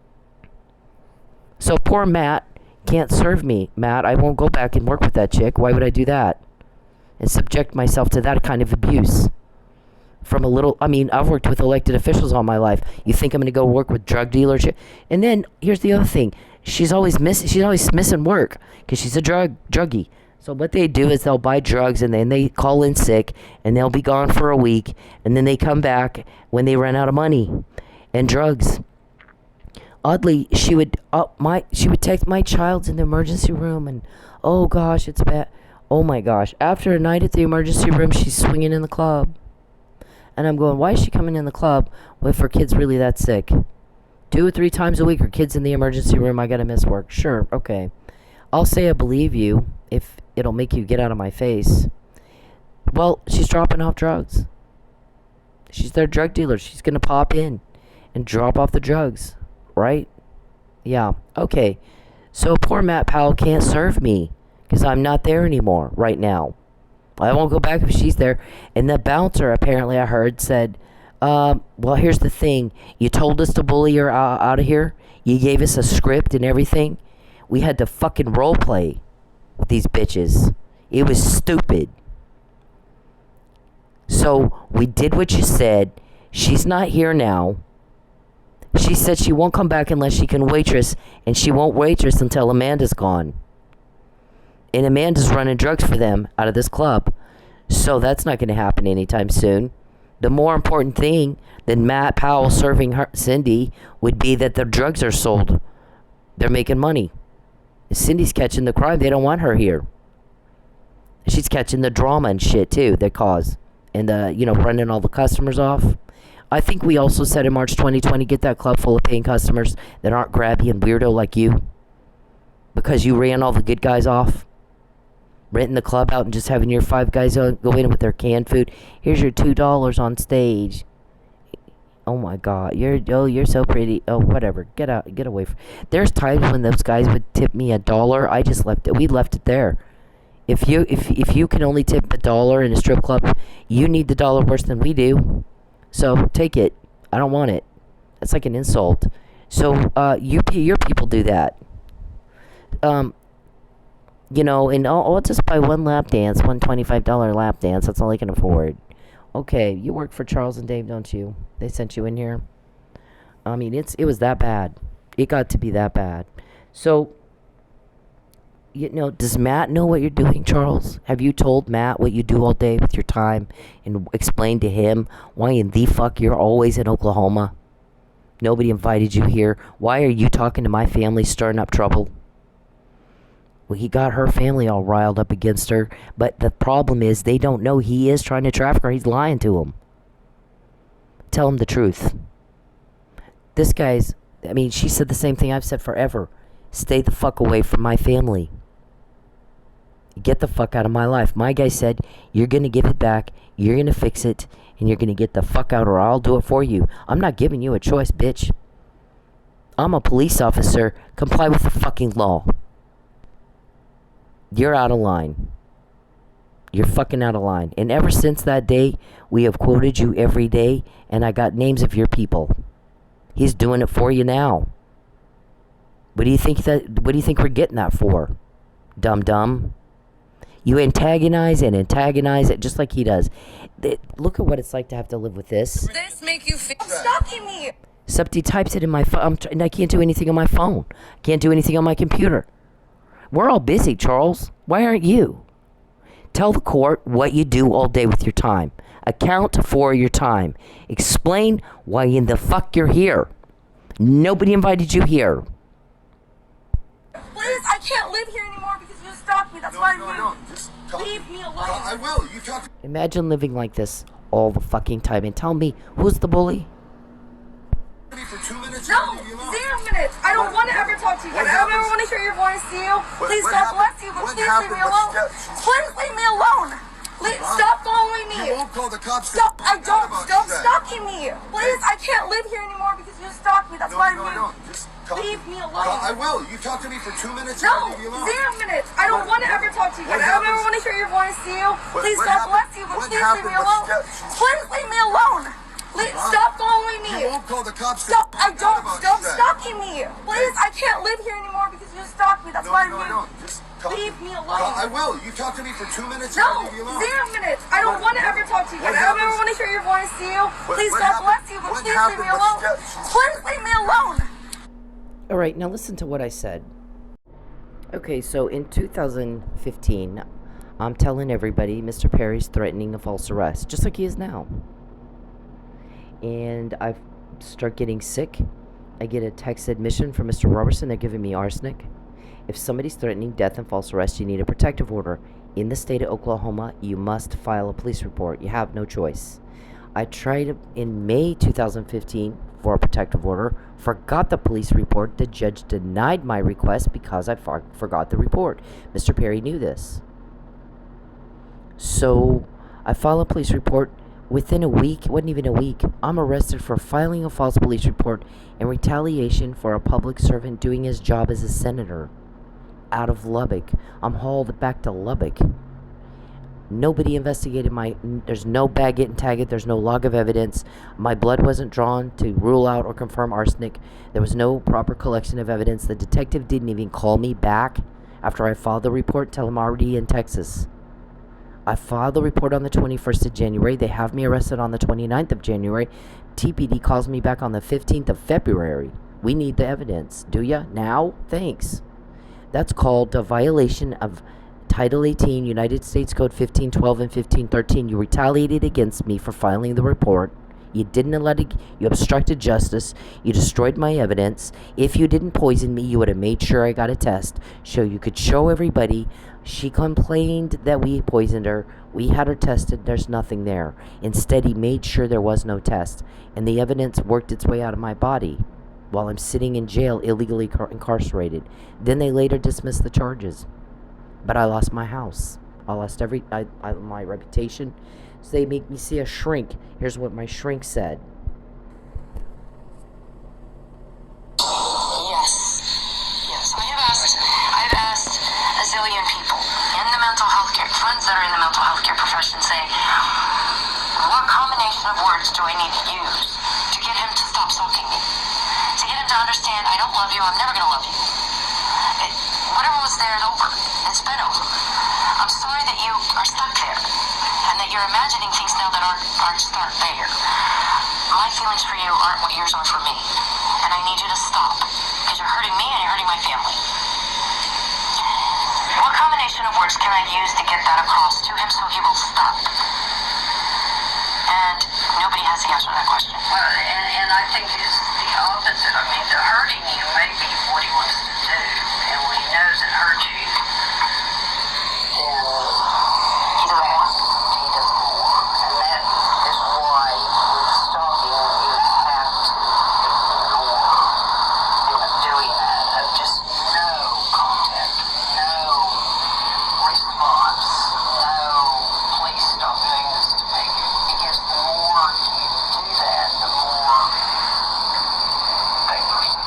So poor Matt can't serve me. Matt, I won't go back and work with that chick. Why would I do that? And subject myself to that kind of abuse. I've worked with elected officials all my life. You think I'm going to go work with drug dealers? And then, here's the other thing. She's always missing work because she's a druggie. So what they do is they'll buy drugs and then they call in sick and they'll be gone for a week and then they come back when they run out of money and drugs. Oddly, she would text, my child's in the emergency room and oh gosh, it's bad. Oh my gosh. After a night at the emergency room, she's swinging in the club. And I'm going, why is she coming in the club if her kid's really that sick? 2 or 3 times a week, her kid's in the emergency room, I gotta miss work. Sure, okay. I'll say I believe you if it'll make you get out of my face. Well, she's dropping off drugs. She's their drug dealer. She's gonna pop in and drop off the drugs, right? Yeah, okay. So poor Matt Powell can't serve me because I'm not there anymore right now. I won't go back if she's there. And the bouncer, apparently I heard, said, well, here's the thing. You told us to bully her out of here. You gave us a script and everything. We had to fucking role play with these bitches. It was stupid. So we did what you said. She's not here now. She said she won't come back unless she can waitress, and she won't waitress until Amanda's gone. And Amanda's running drugs for them out of this club. So that's not going to happen anytime soon. The more important thing than Matt Powell serving her, Cyndi, would be that the drugs are sold. They're making money. Cindy's catching the crime. They don't want her here. She's catching the drama and shit, too, they cause. And, running all the customers off. I think we also said in March 2020, get that club full of paying customers that aren't grabby and weirdo like you. Because you ran all the good guys off. Renting the club out and just having your 5 guys go in with their canned food. Here's your $2 on stage. Oh my God, you're so pretty. Oh, whatever. Get out, get away from. There's times when those guys would tip me $1. I just left it. We left it there. If you can only tip $1 in a strip club, you need the dollar worse than we do. So take it. I don't want it. That's like an insult. So your people do that. And I'll just buy one lap dance, one $25 lap dance. That's all I can afford. Okay, you work for Charles and Dave, don't you? They sent you in here. I mean, it was that bad. It got to be that bad. So, You know, does Matt know what you're doing, Charles? Have you told Matt what you do all day with your time and explained to him why in the fuck you're always in Oklahoma? Nobody invited you here. Why are you talking to my family, stirring up trouble? Well, he got her family all riled up against her, but the problem is they don't know he is trying to traffic her. He's lying to them. Tell him the truth. This guy's, I mean, she said the same thing I've said forever. Stay the fuck away from my family. Get the fuck out of my life. My guy said, you're going to give it back, you're going to fix it, and you're going to get the fuck out or I'll do it for you. I'm not giving you a choice, bitch. I'm a police officer. Comply with the fucking law. You're out of line. You're fucking out of line. And ever since that day, we have quoted you every day, and I got names of your people. He's doing it for you now. What do you think we're getting that for? Dum-dum. You antagonize it just like he does. Look at what it's like to have to live with this. This make you feel stalking me. Except he types it in my phone, and I can't do anything on my phone. Can't do anything on my computer. We're all busy, Charles. Why aren't you? Tell the court what you do all day with your time. Account for your time. Explain why in the fuck you're here. Nobody invited you here. Please, I can't live here anymore because you stalked me. That's why I moved. Just leave me alone. I will. You talk. Imagine living like this all the fucking time and tell me who's the bully? For 2 minutes. No, 0 minutes. I don't want to ever talk to you. I don't ever want to hear your voice, Theo. Please, God bless you, but please leave me alone. Please leave me alone. Stop following me. You won't call the cops. Stop. I don't. Stop stalking me. Please, I can't live here anymore because you stalked me. That's why I moved. Just leave me alone. I will. You talk to me for 2 minutes. No, 0 minutes. I don't want to ever talk to you. I don't ever want to hear your voice, Theo. Please, God bless you, but please leave me alone. Please leave me alone. Stop following me. You won't call the cops. Stop. I don't. Stop stalking me. Please, I can't live here anymore because you stalked me. That's why I moved. Just leave me alone. I will. You talk to me for 2 minutes. No, 0 minutes. I don't want to ever talk to you. I don't ever want to hear your voice, Theo. Please, God bless you, but please leave me alone. Please leave me alone. All right, now listen to what I said. Okay, so in 2015, I'm telling everybody Mr. Perry's threatening a false arrest, just like he is now. And I start getting sick. I get a text admission from Mr. Robertson. They're giving me arsenic. If somebody's threatening death and false arrest, you need a protective order. In the state of Oklahoma, you must file a police report. You have no choice. I tried in May 2015 for a protective order, forgot the police report. The judge denied my request because I forgot the report. Mr. Perry knew this. So I filed a police report. Within a week, it wasn't even a week, I'm arrested for filing a false police report in retaliation for a public servant doing his job as a senator out of Lubbock. I'm hauled back to Lubbock. Nobody investigated there's no bag it and tag it, there's no log of evidence. My blood wasn't drawn to rule out or confirm arsenic. There was no proper collection of evidence. The detective didn't even call me back after I filed the report, tell him I'm already in Texas. I filed the report on the 21st of January. They have me arrested on the 29th of January. TPD calls me back on the 15th of February. We need the evidence. Do ya? Now? Thanks. That's called a violation of Title 18, United States Code 1512 and 1513. You retaliated against me for filing the report. You didn't let it, you obstructed justice. You destroyed my evidence. If you didn't poison me, you would have made sure I got a test. So you could show everybody. She complained that we poisoned her. We had her tested. There's nothing there. Instead, he made sure there was no test. And the evidence worked its way out of my body while I'm sitting in jail, illegally incarcerated. Then they later dismissed the charges. But I lost my house. I lost my reputation. So they make me see a shrink. Here's what my shrink said. Yes, I've asked a zillion people in the mental health care, friends that are in the mental health care profession, say, what combination of words do I need to use to get him to stop stalking me? To get him to understand, I don't love you, I'm never going to love you. Whatever was there is over. It's been over. I'm sorry that you are stuck there and that you're imagining things now that aren't there. My feelings for you aren't what yours are for me. And I need you to stop because you're hurting me and you're hurting my family. What combination of words can I use to get that across to him so he will stop? And nobody has the answer to that question. Well, and I think it's the opposite. I mean, the hurting you may be what he wants to do, and when he knows it hurts you, then he does more. And that is why with stalking you have to ignore doing that, of just no contact, no response, no please stop doing this to me. Because the more you do that, the more they pursue.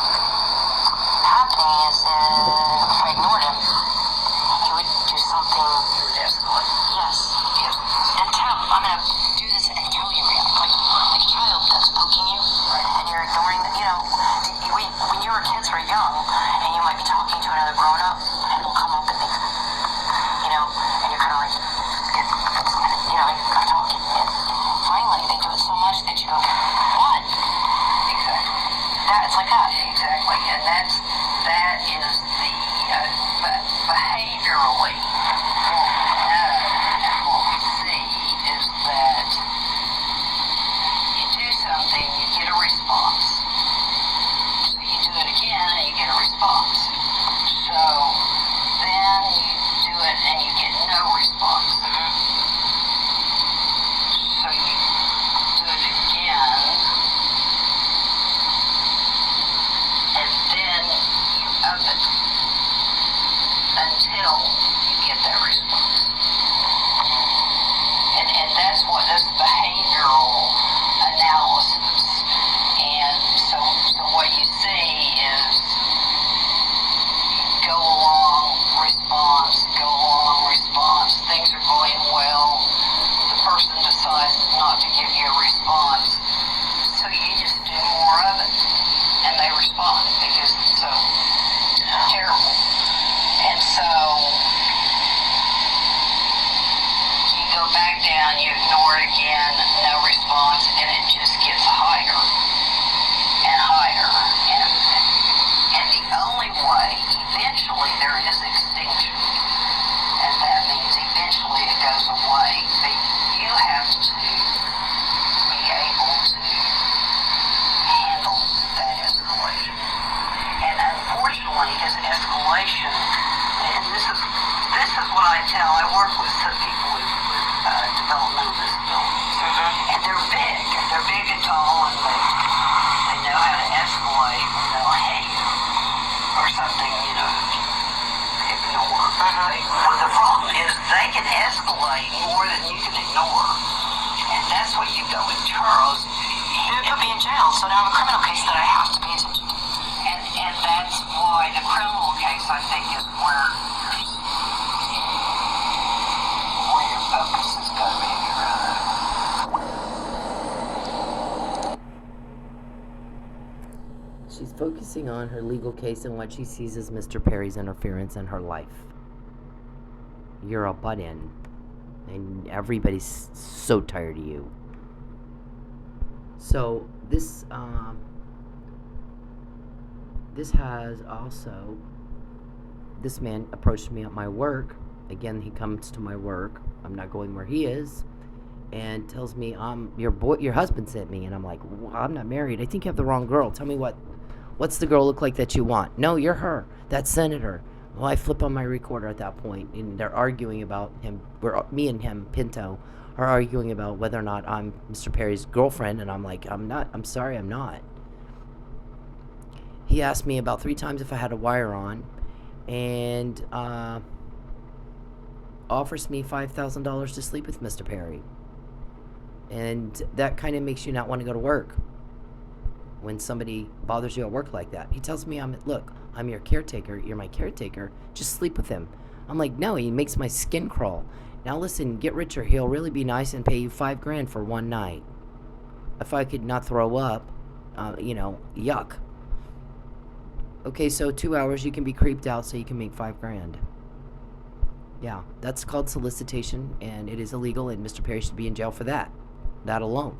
Happening is if I ignored him, he would do something. You would escalate. Yes. Yes. And tell, I'm gonna do this until you react. Like a child that's poking you, and you're ignoring the, when your kids were young, and you might be talking to another grown up, and they'll come up and they, and you're kind of like, I'm talking. And finally, they do it so much that you go, what? Exactly. It's like that. Exactly. And that is the behaviorally what we know and what we see is that you do something, you get a response. So you do it again and you get a response. So then you do it and you get no response. So you do it again. And then you up it until you get that response. And that's behavioral analysis. And so what you see is go along, response, things are going well, the person decides not to give you a response, so you just do more of it, and they respond because it's so terrible. And so you go back down, you ignore it again, no response, and it just gets higher and higher. And the only way, eventually there is extinction. And that means eventually it goes away. But you have to be able to handle that escalation. And unfortunately, his escalation, and this is what I tell. I work with some people with developmental disabilities, and they're big and tall, and they know how to escalate when they'll hate or something, ignore. Well, the problem is they can escalate more than you can ignore, and that's what you go with Charles. He would put me in jail, so now I have a criminal case that I have to pay attention to. And that's why the criminal case, I think, is where your focus is going to be. She's focusing on her legal case and what she sees as Mr. Perry's interference in her life. You're a butt-in, and everybody's so tired of you. So this has also, this man approached me at my work. Again, he comes to my work. I'm not going where he is, and tells me, your husband sent me. And I'm like, well, I'm not married. I think you have the wrong girl. Tell me what's the girl look like that you want? No, you're her. That senator. Well, I flip on my recorder at that point, and they're arguing about him. Me and him, Pinto, are arguing about whether or not I'm Mr. Perry's girlfriend, and I'm like, I'm not. I'm sorry, I'm not. He asked me about 3 times if I had a wire on, and offers me $5,000 to sleep with Mr. Perry. And that kind of makes you not want to go to work when somebody bothers you at work like that. He tells me, look, I'm your caretaker. You're my caretaker. Just sleep with him. I'm like, no, he makes my skin crawl. Now listen, get richer. He'll really be nice and pay you $5,000 for one night. If I could not throw up, yuck. Okay, so 2 hours you can be creeped out so you can make $5,000. Yeah, that's called solicitation, and it is illegal, and Mr. Perry should be in jail for that. That alone.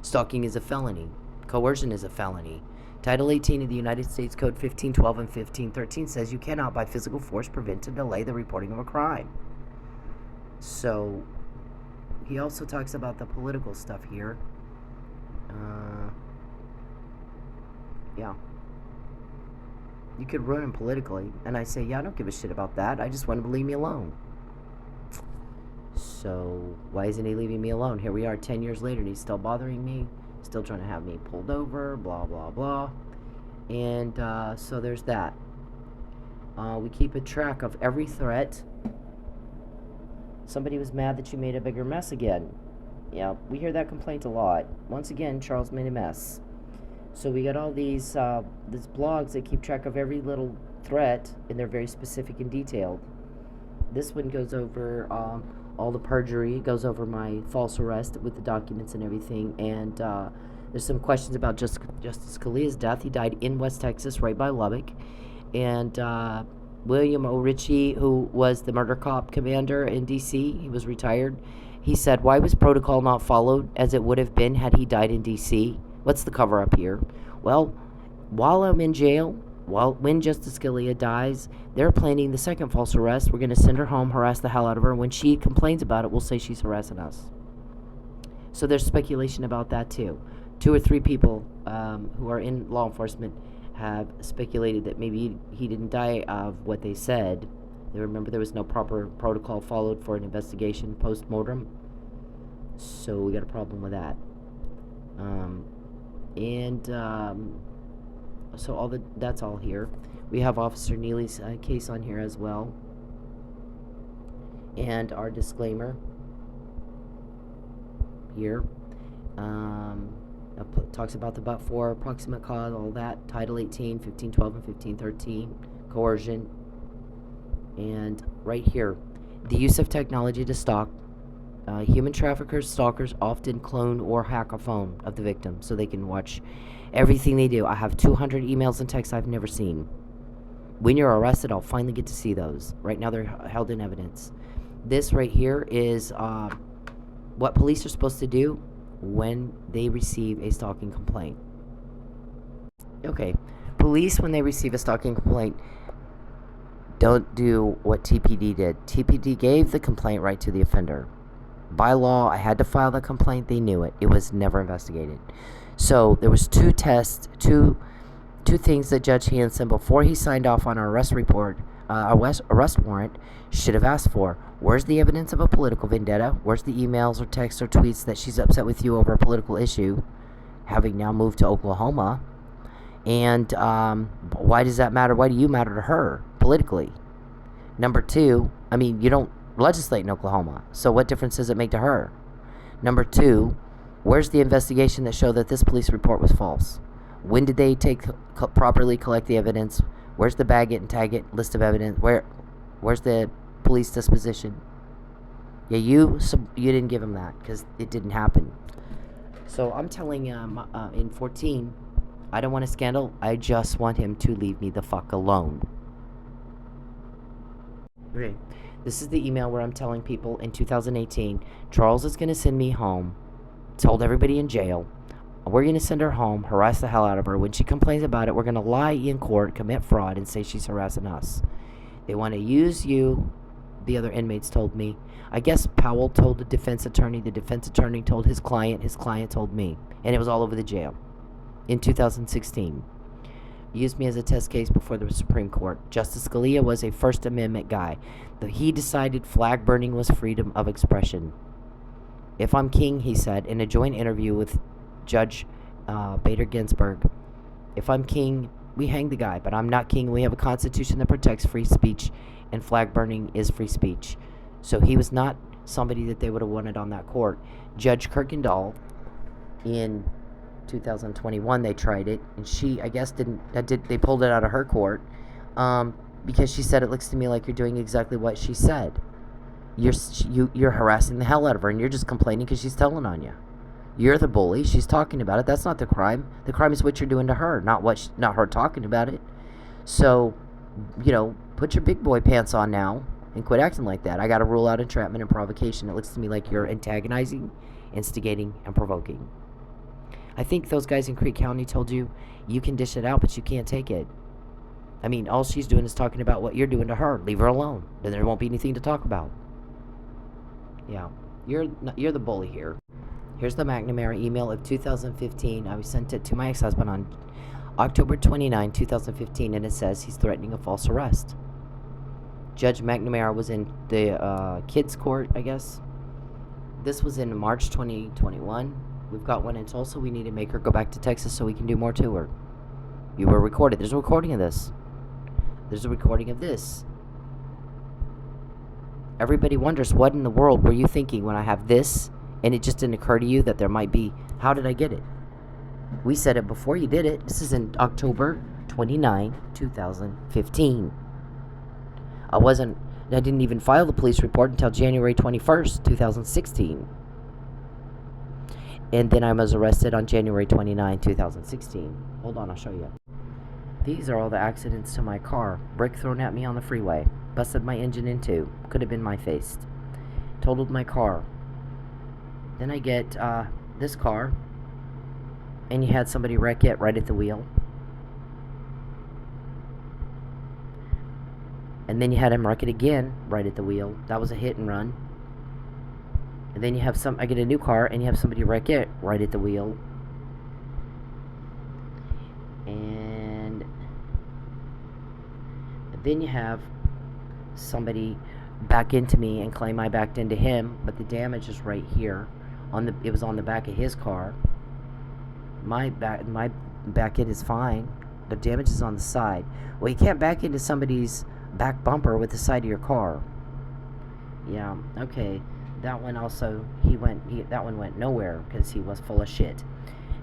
Stalking is a felony. Coercion is a felony. Title 18 of the United States Code 1512 and 1513 says you cannot, by physical force, prevent or delay the reporting of a crime. So, he also talks about the political stuff here. Yeah. You could ruin him politically. And I say, yeah, I don't give a shit about that. I just want him to leave me alone. So, why isn't he leaving me alone? Here we are 10 years later and he's still bothering me. Still trying to have me pulled over. Blah, blah, blah. And so there's that. We keep a track of every threat. Somebody was mad that you made a bigger mess again. Yeah, we hear that complaint a lot. Once again, Charles made a mess. So we got all these blogs that keep track of every little threat, and they're very specific and detailed. This one goes over all the perjury. It goes over my false arrest with the documents and everything. And there's some questions about Justice Scalia's death. He died in West Texas, right by Lubbock. And William O. Ritchie, who was the murder cop commander in D.C., he was retired. He said, why was protocol not followed as it would have been had he died in D.C.? What's the cover-up here? Well, while I'm in jail, when Justice Scalia dies, they're planning the second false arrest. We're going to send her home, harass the hell out of her. When she complains about it, we'll say she's harassing us. So there's speculation about that, too. 2 or 3 people who are in law enforcement have speculated that maybe he didn't die of what they said. They remember there was no proper protocol followed for an investigation post-mortem. So we got a problem with that. So that's all here. We have Officer Neely's case on here as well. And our disclaimer here. Talks about the but-for, approximate cause, all that. Title 18, 1512 and 1513. Coercion. And right here, the use of technology to stalk. Human traffickers, stalkers often clone or hack a phone of the victim so they can watch everything they do. I have 200 emails and texts I've never seen. When you're arrested, I'll finally get to see those. Right now, they're held in evidence. This right here is what police are supposed to do when they receive a stalking complaint. Okay, police, when they receive a stalking complaint, don't do what TPD did. TPD gave the complaint right to the offender. By law, I had to file the complaint. They knew it. It was never investigated. So there was 2 tests, two things that Judge Hanson, before he signed off on our arrest report, arrest warrant, should have asked for. Where's the evidence of a political vendetta? Where's the emails or texts or tweets that she's upset with you over a political issue, having now moved to Oklahoma? And why does that matter? Why do you matter to her politically? Number 2, I mean, you don't legislate in Oklahoma, so what difference does it make to her? Number 2, where's the investigation that showed that this police report was false? When did they properly collect the evidence? Where's the bag it and tag it list of evidence? Where's the police disposition? Yeah, you didn't give them that because it didn't happen. So I'm telling in 14, I don't want a scandal. I just want him to leave me the fuck alone. Okay. This is the email where I'm telling people in 2018, Charles is going to send me home, told everybody in jail, we're going to send her home, harass the hell out of her. When she complains about it, we're going to lie in court, commit fraud, and say she's harassing us. They want to use you, the other inmates told me. I guess Powell told the defense attorney told his client told me. And it was all over the jail in 2016. Used me as a test case before the Supreme Court. Justice Scalia was a First Amendment guy. He decided flag burning was freedom of expression. If I'm king, he said in a joint interview with Judge Bader Ginsburg, if I'm king, we hang the guy, but I'm not king. We have a constitution that protects free speech, and flag burning is free speech. So he was not somebody that they would have wanted on that court. Judge Kirkendall, in 2021, they tried it, and she, I guess, they pulled it out of her court because she said, it looks to me like you're doing exactly what she said. You're harassing the hell out of her, and you're just complaining because she's telling on you. You're the bully. She's talking about it. That's not the crime. The crime is what you're doing to her, not her talking about it. So, put your big boy pants on now and quit acting like that. I got to rule out entrapment and provocation. It looks to me like you're antagonizing, instigating, and provoking. I think those guys in Creek County told you can dish it out, but you can't take it. I mean, all she's doing is talking about what you're doing to her. Leave her alone. Then there won't be anything to talk about. Yeah, you're the bully here. Here's the McNamara email of 2015. I sent it to my ex-husband on October 29, 2015, and it says he's threatening a false arrest. Judge McNamara was in the kids' court, I guess. This was in March 2021. We've got one in Tulsa. We need to make her go back to Texas so we can do more to her. You were recorded. There's a recording of this. There's a recording of this. Everybody wonders, what in the world were you thinking when I have this, and it just didn't occur to you that there might be... How did I get it? We said it before you did it. This is in October 29, 2015. I didn't even file the police report until January 21st, 2016. And then I was arrested on January 29, 2016. Hold on, I'll show you. These are all the accidents to my car. Brick thrown at me on the freeway. Busted my engine in two. Could have been my face. Totaled my car. Then I get this car. And you had somebody wreck it right at the wheel. And then you had him wreck it again right at the wheel. That was a hit and run. And then you have I get a new car and you have somebody wreck it right at the wheel. And then you have somebody back into me and claim I backed into him, but the damage is right here. It was on the back of his car. My back end is fine. The damage is on the side. Well, you can't back into somebody's back bumper with the side of your car. Yeah, okay. That one also, that one went nowhere because he was full of shit.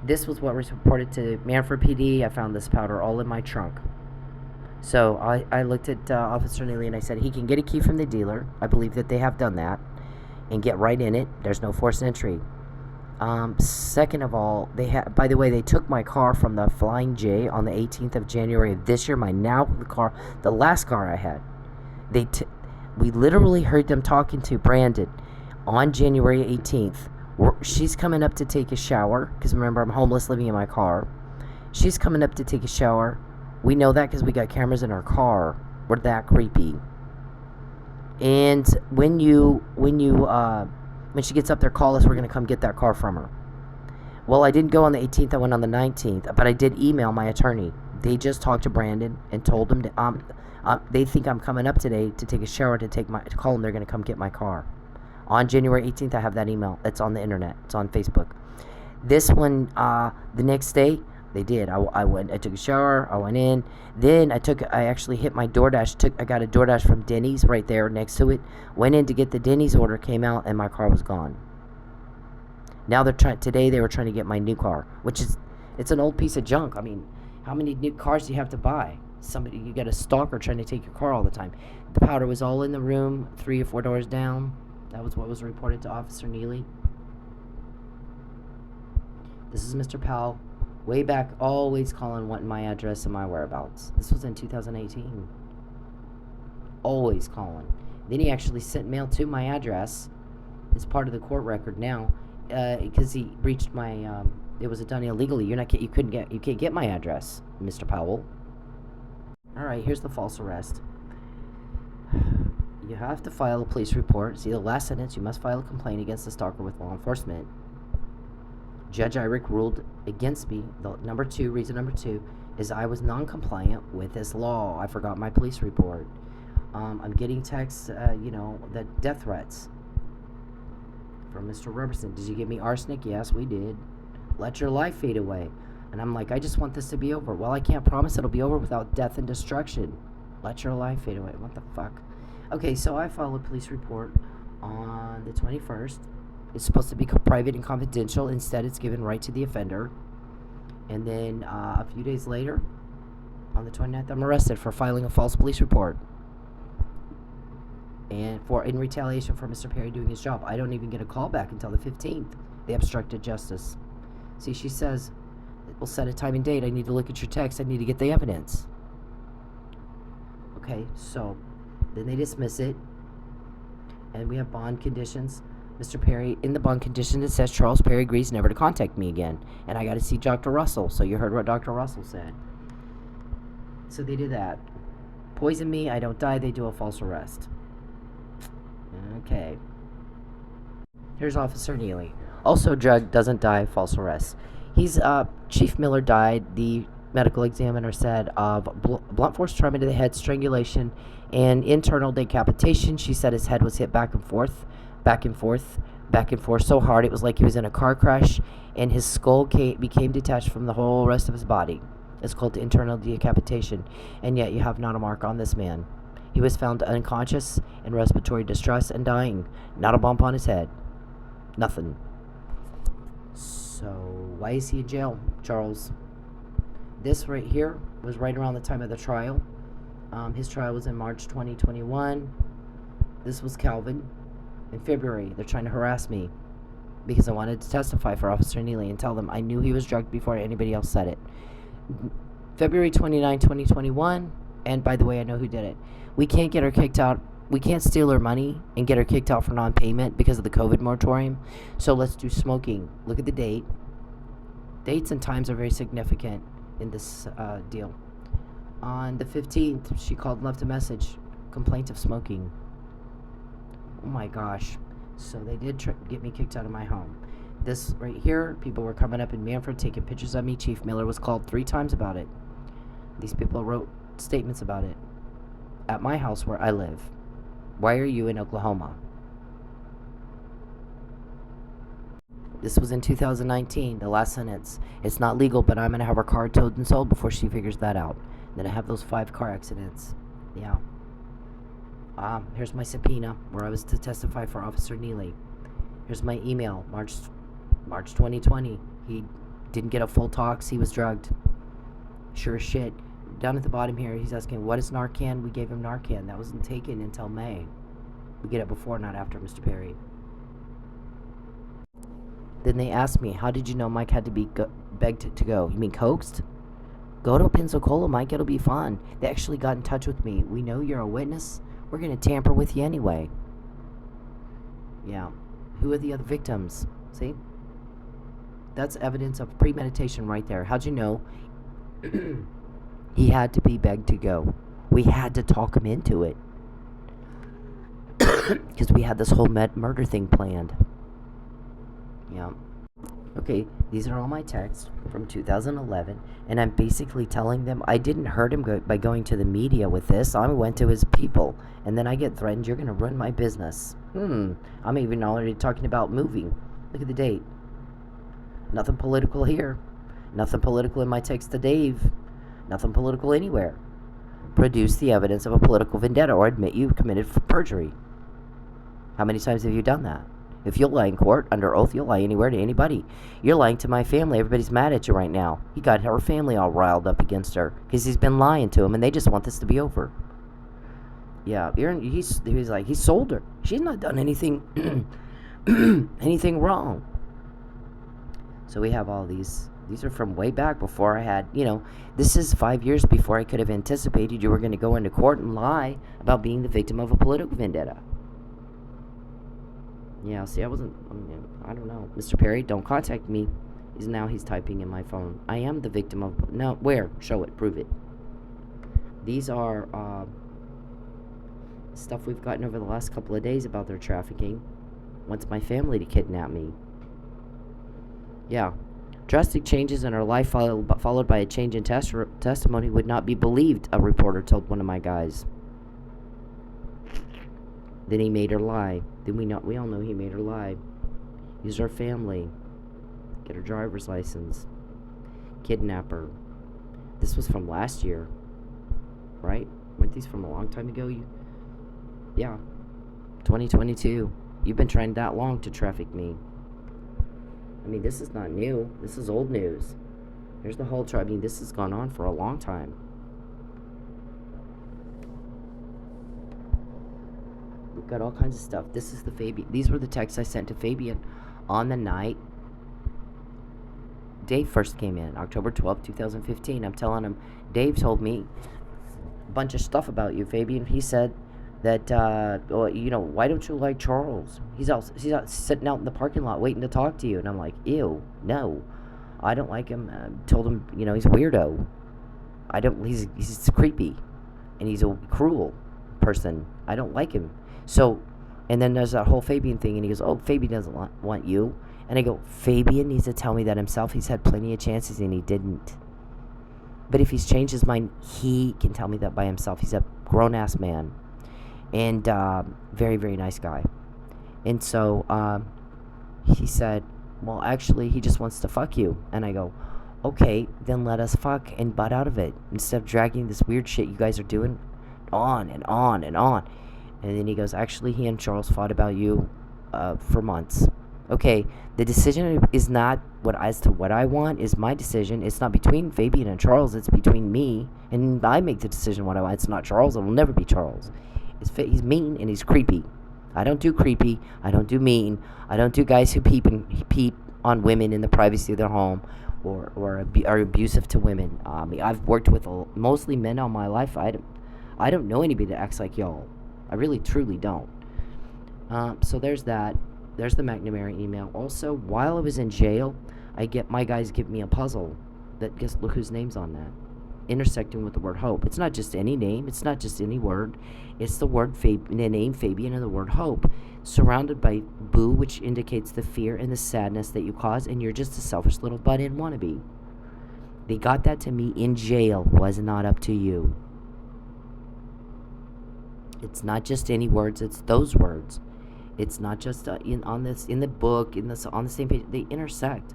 This was what was reported to Manford PD. I found this powder all in my trunk. So I looked at Officer Neely and I said, he can get a key from the dealer. I believe that they have done that. And get right in it. There's no forced entry. Second of all, by the way, they took my car from the Flying J on the 18th of January of this year. The last car I had. We literally heard them talking to Brandon on January 18th. She's coming up to take a shower, because remember, I'm homeless living in my car. She's coming up to take a shower. We know that because we got cameras in our car. We're that creepy. And when she gets up there, call us. We're going to come get that car from her. Well, I didn't go on the 18th. I went on the 19th. But I did email my attorney. They just talked to Brandon and told him they think I'm coming up today to take a shower to call them. They're going to come get my car. On January 18th, I have that email. It's on the internet. It's on Facebook. This one, the next day, they did. I took a shower. I went in. Then I actually hit my DoorDash. I got a DoorDash from Denny's right there next to it. Went in to get the Denny's order, came out, and my car was gone. Now today they were trying to get my new car, it's an old piece of junk. I mean, how many new cars do you have to buy? You got a stalker trying to take your car all the time. The powder was all in the room, 3 or 4 doors down. That was what was reported to Officer Neely. This is Mr. Powell. Way back, always calling, wanting my address and my whereabouts. This was in 2018. Always calling. Then he actually sent mail to my address. It's part of the court record now, because he breached my. It was done illegally. You can't get my address, Mr. Powell. All right, here's the false arrest. You have to file a police report. See the last sentence. You must file a complaint against the stalker with law enforcement. Judge Irick ruled against me. Reason number two is I was non-compliant with this law. I forgot my police report. I'm getting texts, that death threats from Mr. Robertson. Did you give me arsenic? Yes, we did. Let your life fade away. And I'm like, I just want this to be over. Well, I can't promise it'll be over without death and destruction. Let your life fade away. What the fuck? Okay, so I filed a police report on the 21st. It's supposed to be private and confidential. Instead, it's given right to the offender. And then a few days later, on the 29th, I'm arrested for filing a false police report. And in retaliation for Mr. Perry doing his job. I don't even get a call back until the 15th. They obstructed justice. See, she says, we'll set a time and date. I need to look at your text. I need to get the evidence. Okay, so then they dismiss it. And we have bond conditions. Mr. Perry, in the bond condition, it says Charles Perry agrees never to contact me again. And I got to see Dr. Russell. So you heard what Dr. Russell said. So they do that. Poison me, I don't die, they do a false arrest. Okay. Here's Officer Neely. Also drug, doesn't die, false arrest. Chief Miller died, the medical examiner said, of blunt force trauma to the head, strangulation, and internal decapitation. She said his head was hit back and forth so hard it was like he was in a car crash, and his skull became detached from the whole rest of his body. It's called internal decapitation, and yet you have not a mark on this man. He was found unconscious, in respiratory distress, and dying. Not a bump on his head. Nothing. So, why is he in jail, Charles? This right here was right around the time of the trial. His trial was in March 2021. This was Calvin. In February, they're trying to harass me because I wanted to testify for Officer Neely and tell them I knew he was drugged before anybody else said it. February 29, 2021, and by the way, I know who did it. We can't get her kicked out. We can't steal her money and get her kicked out for non-payment because of the COVID moratorium. So let's do smoking. Look at the date. Dates and times are very significant in this deal. On the 15th, she called and left a message. Complaint of smoking. Oh my gosh. So they did get me kicked out of my home. This right here, people were coming up in Manfred taking pictures of me. Chief Miller was called 3 times about it. These people wrote statements about it. At my house where I live. Why are you in Oklahoma? This was in 2019, the last sentence. It's not legal, but I'm going to have her car towed and sold before she figures that out. Then I have those 5 car accidents. Yeah. Here's my subpoena where I was to testify for Officer Neely. Here's my email, March 2020. He didn't get a full tox. He was drugged. Sure as shit. Down at the bottom here, he's asking, what is Narcan? We gave him Narcan. That wasn't taken until May. We get it before, not after, Mr. Perry. Then they asked me, how did you know Mike had to be begged to go? You mean coaxed? Go to Pensacola, Mike. It'll be fun. They actually got in touch with me. We know you're a witness. We're going to tamper with you anyway. Yeah. Who are the other victims? See? That's evidence of premeditation right there. How'd you know? He had to be begged to go. We had to talk him into it. Because we had this whole murder thing planned. Yeah. Okay, these are all my texts from 2011, and I'm basically telling them I didn't hurt him by going to the media with this. I went to his people, and then I get threatened, you're going to ruin my business. I'm even already talking about moving. Look at the date. Nothing political here. Nothing political in my text to Dave. Nothing political anywhere. Produce the evidence of a political vendetta or admit you committed perjury. How many times have you done that? If you'll lie in court, under oath, you'll lie anywhere to anybody. You're lying to my family. Everybody's mad at you right now. He got her family all riled up against her because he's been lying to them, and they just want this to be over. Yeah, he's like, he sold her. She's not done anything anything wrong. So we have all these. These are from way back before I had, this is 5 years before I could have anticipated you were going to go into court and lie about being the victim of a political vendetta. Yeah, see, I don't know. Mr. Perry, don't contact me. He's typing in my phone. I am the victim of, no, where? Show it, prove it. These are, stuff we've gotten over the last couple of days about their trafficking. Wants my family to kidnap me. Yeah. Drastic changes in her life followed by a change in testimony would not be believed, a reporter told one of my guys. Then he made her lie. Then we all know he made her lie. Use her family. Get her driver's license. Kidnap her. This was from last year. Right? Weren't these from a long time ago? Yeah. 2022. You've been trying that long to traffic me. I mean, this is not new. This is old news. Here's the whole trial. I mean, this has gone on for a long time. We've got all kinds of stuff. This is the Fabian. These were the texts I sent to Fabian on the night Dave first came in, October 12th, 2015. I'm telling him, Dave told me a bunch of stuff about you, Fabian. He said, that, well, you know, why don't you like Charles? He's out sitting out in the parking lot waiting to talk to you. And I'm like, ew, no, I don't like him. Told him, you know, he's a weirdo. He's creepy, and he's a cruel person. I don't like him. So, and then there's that whole Fabian thing, and he goes, oh, Fabian doesn't want you. And I go, Fabian needs to tell me that himself. He's had plenty of chances, and he didn't. But if he's changed his mind, he can tell me that by himself. He's a grown-ass man. And very, very nice guy. And so he said, well, actually, he just wants to fuck you. And I go, okay, then let us fuck and butt out of it. Instead of dragging this weird shit you guys are doing on and on and on. And then he goes, actually, he and Charles fought about you for months. Okay, the decision is not as to what I want is my decision. It's not between Fabian and Charles. It's between me. And I make the decision what I want. It's not Charles. It will never be Charles. He's mean and he's creepy. I don't do creepy. I don't do mean. I don't do guys who peep on women in the privacy of their home or are abusive to women. I've worked with mostly men all my life. I don't know anybody that acts like y'all. I really, truly don't. So there's that. There's the McNamara email. Also, while I was in jail, my guys give me a puzzle that, guess, look whose name's on that. Intersecting with the word hope. It's not just any name. It's not just any word. It's the word the name Fabian and the word hope. Surrounded by boo, which indicates the fear and the sadness that you cause, and you're just a selfish little butt-in wannabe. They got that to me in jail. Was not up to you. It's not just any words. It's those words. It's not just in the book, on the same page. They intersect.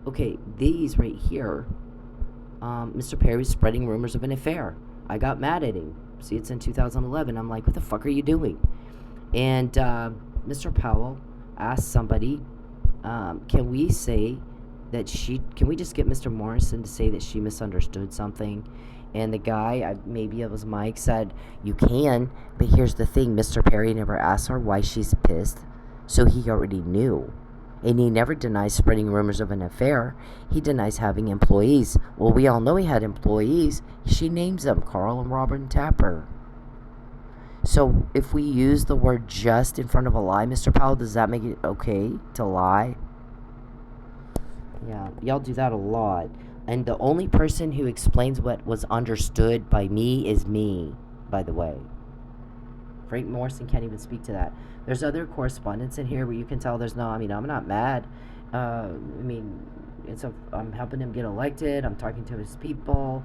Okay, these right here. Mr. Perry's spreading rumors of an affair. I got mad at him. See, it's in 2011. I'm like, what the fuck are you doing? And Mr. Powell asked somebody, can we just get Mr. Morrison to say that she misunderstood something? And the guy, maybe it was Mike, said, you can, but here's the thing, Mr. Perry never asked her why she's pissed, so he already knew. And he never denies spreading rumors of an affair. He denies having employees. Well, we all know he had employees. She names them, Carl and Robert Tapper. So if we use the word just in front of a lie, Mr. Powell, does that make it okay to lie? Yeah, y'all do that a lot. And the only person who explains what was understood by me is me, by the way. Frank Morrison can't even speak to that. There's other correspondence in here where you can tell there's no, I'm not mad. I'm helping him get elected. I'm talking to his people.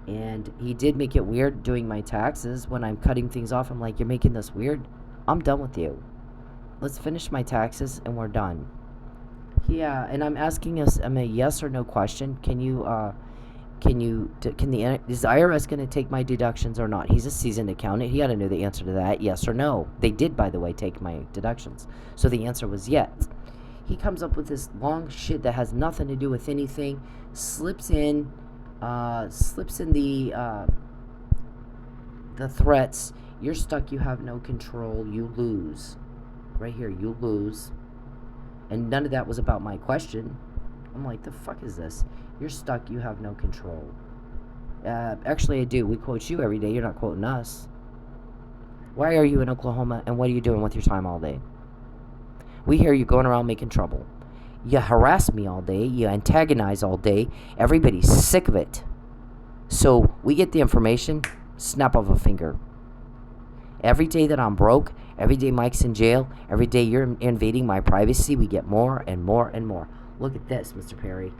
And he did make it weird doing my taxes. When I'm cutting things off, I'm like, you're making this weird? I'm done with you. Let's finish my taxes and we're done. Yeah, and I'm asking us a yes or no question. Is the IRS going to take my deductions or not? He's a seasoned accountant. He ought to know the answer to that, yes or no. They did, by the way, take my deductions. So the answer was yes. He comes up with this long shit that has nothing to do with anything, slips in the threats. You're stuck, you have no control, you lose. Right here, you lose. And none of that was about my question. I'm like, the fuck is this? You're stuck, you have no control. Actually, I do. We quote you every day. You're not quoting us. Why are you in Oklahoma, and what are you doing with your time all day? We hear you going around making trouble. You harass me all day. You antagonize all day. Everybody's sick of it. So we get the information, snap of a finger. Every day that I'm broke, every day Mike's in jail, every day you're invading my privacy, we get more and more and more. Look at this, Mr. Perry.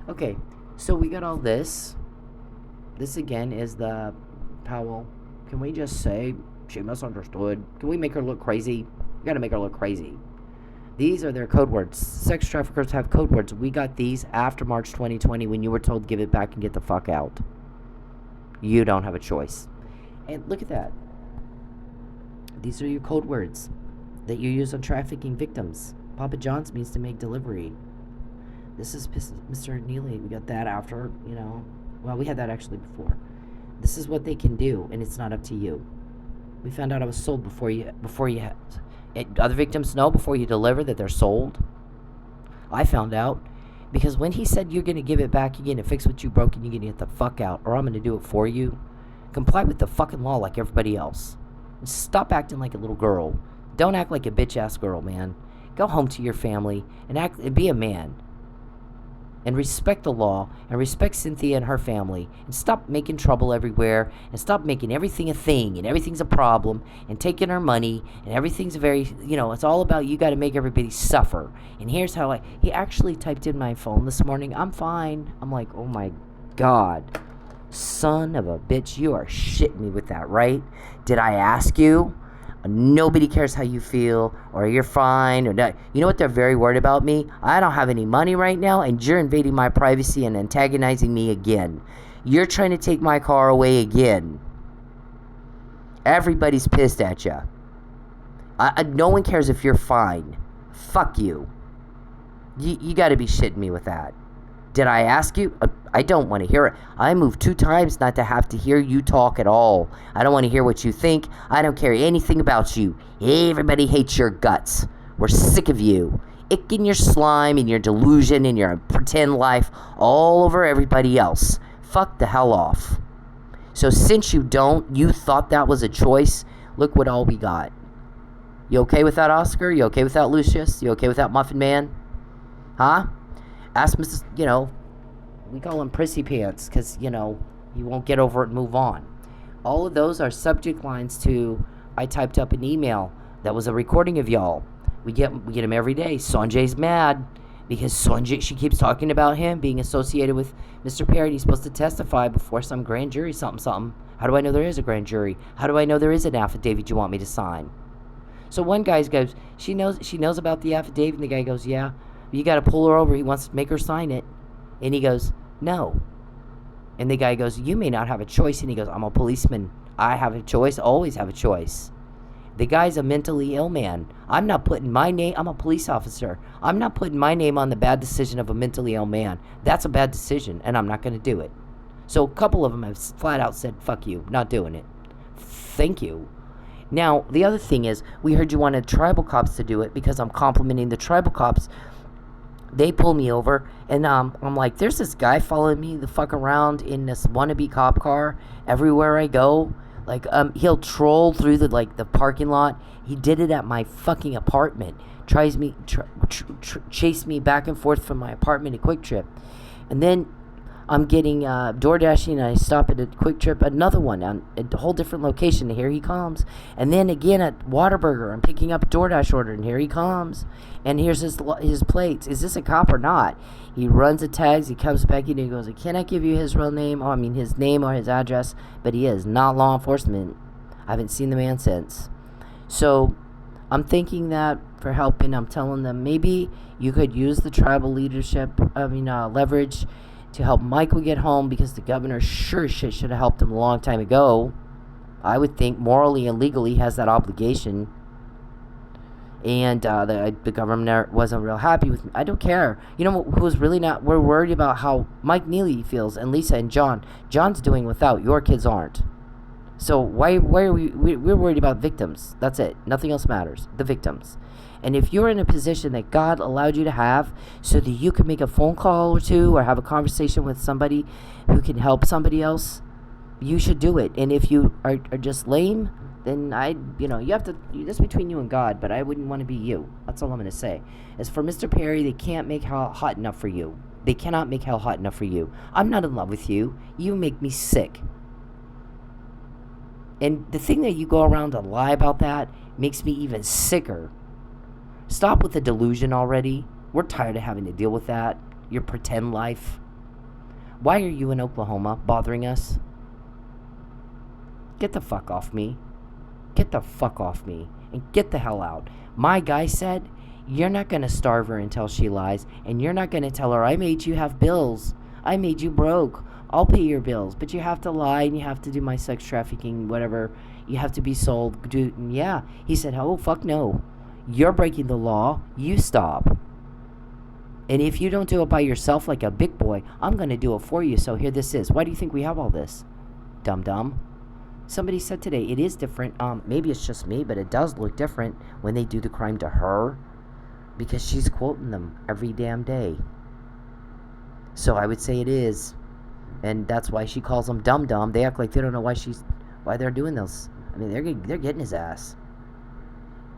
Okay, so we got all this. This again is the Powell. Can we just say she misunderstood? Can we make her look crazy? We gotta make her look crazy. These are their code words. Sex traffickers have code words. We got these after March 2020 when you were told give it back and get the fuck out. You don't have a choice. And look at that. These are your code words that you use on trafficking victims. Papa John's means to make delivery. This is Mr. Neely. We got that after, well, we had that actually before. This is what they can do, and it's not up to you. We found out I was sold before you had. Other victims know before you deliver that they're sold. I found out, Because when he said you're going to give it back, you're going to fix what you broke, and you're going to get the fuck out, or I'm going to do it for you, comply with the fucking law like everybody else. Stop acting like a little girl. Don't act like a bitch-ass girl, man. Go home to your family and be a man. And respect the law, and respect Cynthia and her family, and stop making trouble everywhere, and stop making everything a thing, and everything's a problem, and taking her money, and everything's it's all about you got to make everybody suffer. And here's how he actually typed in my phone this morning, I'm fine. I'm like, oh my God, son of a bitch, you are shitting me with that, right? Did I ask you? Nobody cares how you feel, or you're fine, or not. You know what they're very worried about me? I don't have any money right now, and you're invading my privacy and antagonizing me again. You're trying to take my car away again. Everybody's pissed at you. No one cares if you're fine. Fuck you. You got to be shitting me with that. Did I ask you? I don't want to hear it. I moved 2 times not to have to hear you talk at all. I don't want to hear what you think. I don't care anything about you. Everybody hates your guts. We're sick of you. Ick in your slime and your delusion and your pretend life all over everybody else. Fuck the hell off. So since you thought that was a choice, look what all we got. You okay with that, Oscar? You okay with that, Lucius? You okay with that, Muffin Man? Huh? Ask Mrs., we call him Prissy Pants because, he won't get over it and move on. All of those are subject lines to, I typed up an email that was a recording of y'all. We get them every day. Sanjay's mad because Sanjay, she keeps talking about him being associated with Mr. Perry. He's supposed to testify before some grand jury, something. How do I know there is a grand jury? How do I know there is an affidavit you want me to sign? So one guy goes, she knows about the affidavit, and the guy goes, yeah. You got to pull her over. He wants to make her sign it. And he goes, no. And the guy goes, you may not have a choice. And he goes, I'm a policeman. I have a choice. Always have a choice. The guy's a mentally ill man. I'm not putting my name. I'm a police officer. I'm not putting my name on the bad decision of a mentally ill man. That's a bad decision, and I'm not going to do it. So a couple of them have flat out said, fuck you, not doing it. Thank you. Now, the other thing is, we heard you wanted tribal cops to do it because I'm complimenting the tribal cops. They pull me over, and I'm like, there's this guy following me the fuck around in this wannabe cop car everywhere I go. Like, he'll troll through the parking lot. He did it at my fucking apartment. Chase me back and forth from my apartment to Quick Trip. And then I'm getting door dashing, and I stop at a Quick Trip, another one on a whole different location. Here he comes. And then again at Whataburger, I'm picking up a DoorDash order, and here he comes. And here's his plates. Is this a cop or not? He runs the tags. He comes back in and he goes, can I give you his real name? His name or his address. But he is not law enforcement. I haven't seen the man since. So I'm thinking that for helping, I'm telling them maybe you could use the tribal leadership, leverage to help Michael get home, because the governor sure as shit should have helped him a long time ago. I would think morally and legally has that obligation. And the government wasn't real happy with me. I don't care. You know who's really not? We're worried about how Mike Neely feels, and Lisa and John. John's doing without. Your kids aren't. So why are we're worried about victims? That's it. Nothing else matters. The victims. And if you're in a position that God allowed you to have so that you can make a phone call or two or have a conversation with somebody who can help somebody else, you should do it. And if you are just lame, then you have to, that's between you and God, but I wouldn't want to be you. That's all I'm going to say. As for Mr. Perry, they can't make hell hot enough for you. They cannot make hell hot enough for you. I'm not in love with you. You make me sick. And the thing that you go around to lie about that makes me even sicker. Stop with the delusion already. We're tired of having to deal with that. Your pretend life. Why are you in Oklahoma bothering us? Get the fuck off me. Get the fuck off me. And get the hell out. My guy said, you're not going to starve her until she lies. And you're not going to tell her, I made you have bills. I made you broke. I'll pay your bills. But you have to lie, and you have to do my sex trafficking, whatever. You have to be sold. Yeah. He said, oh, fuck no. You're breaking the law. You stop. And if you don't do it by yourself like a big boy, I'm going to do it for you. So here this is. Why do you think we have all this? Dum-dum. Somebody said today, it is different. Maybe it's just me, but it does look different when they do the crime to her. Because she's quoting them every damn day. So I would say it is. And that's why she calls them dumb. They act like they don't know why they're doing this. I mean, they're getting his ass.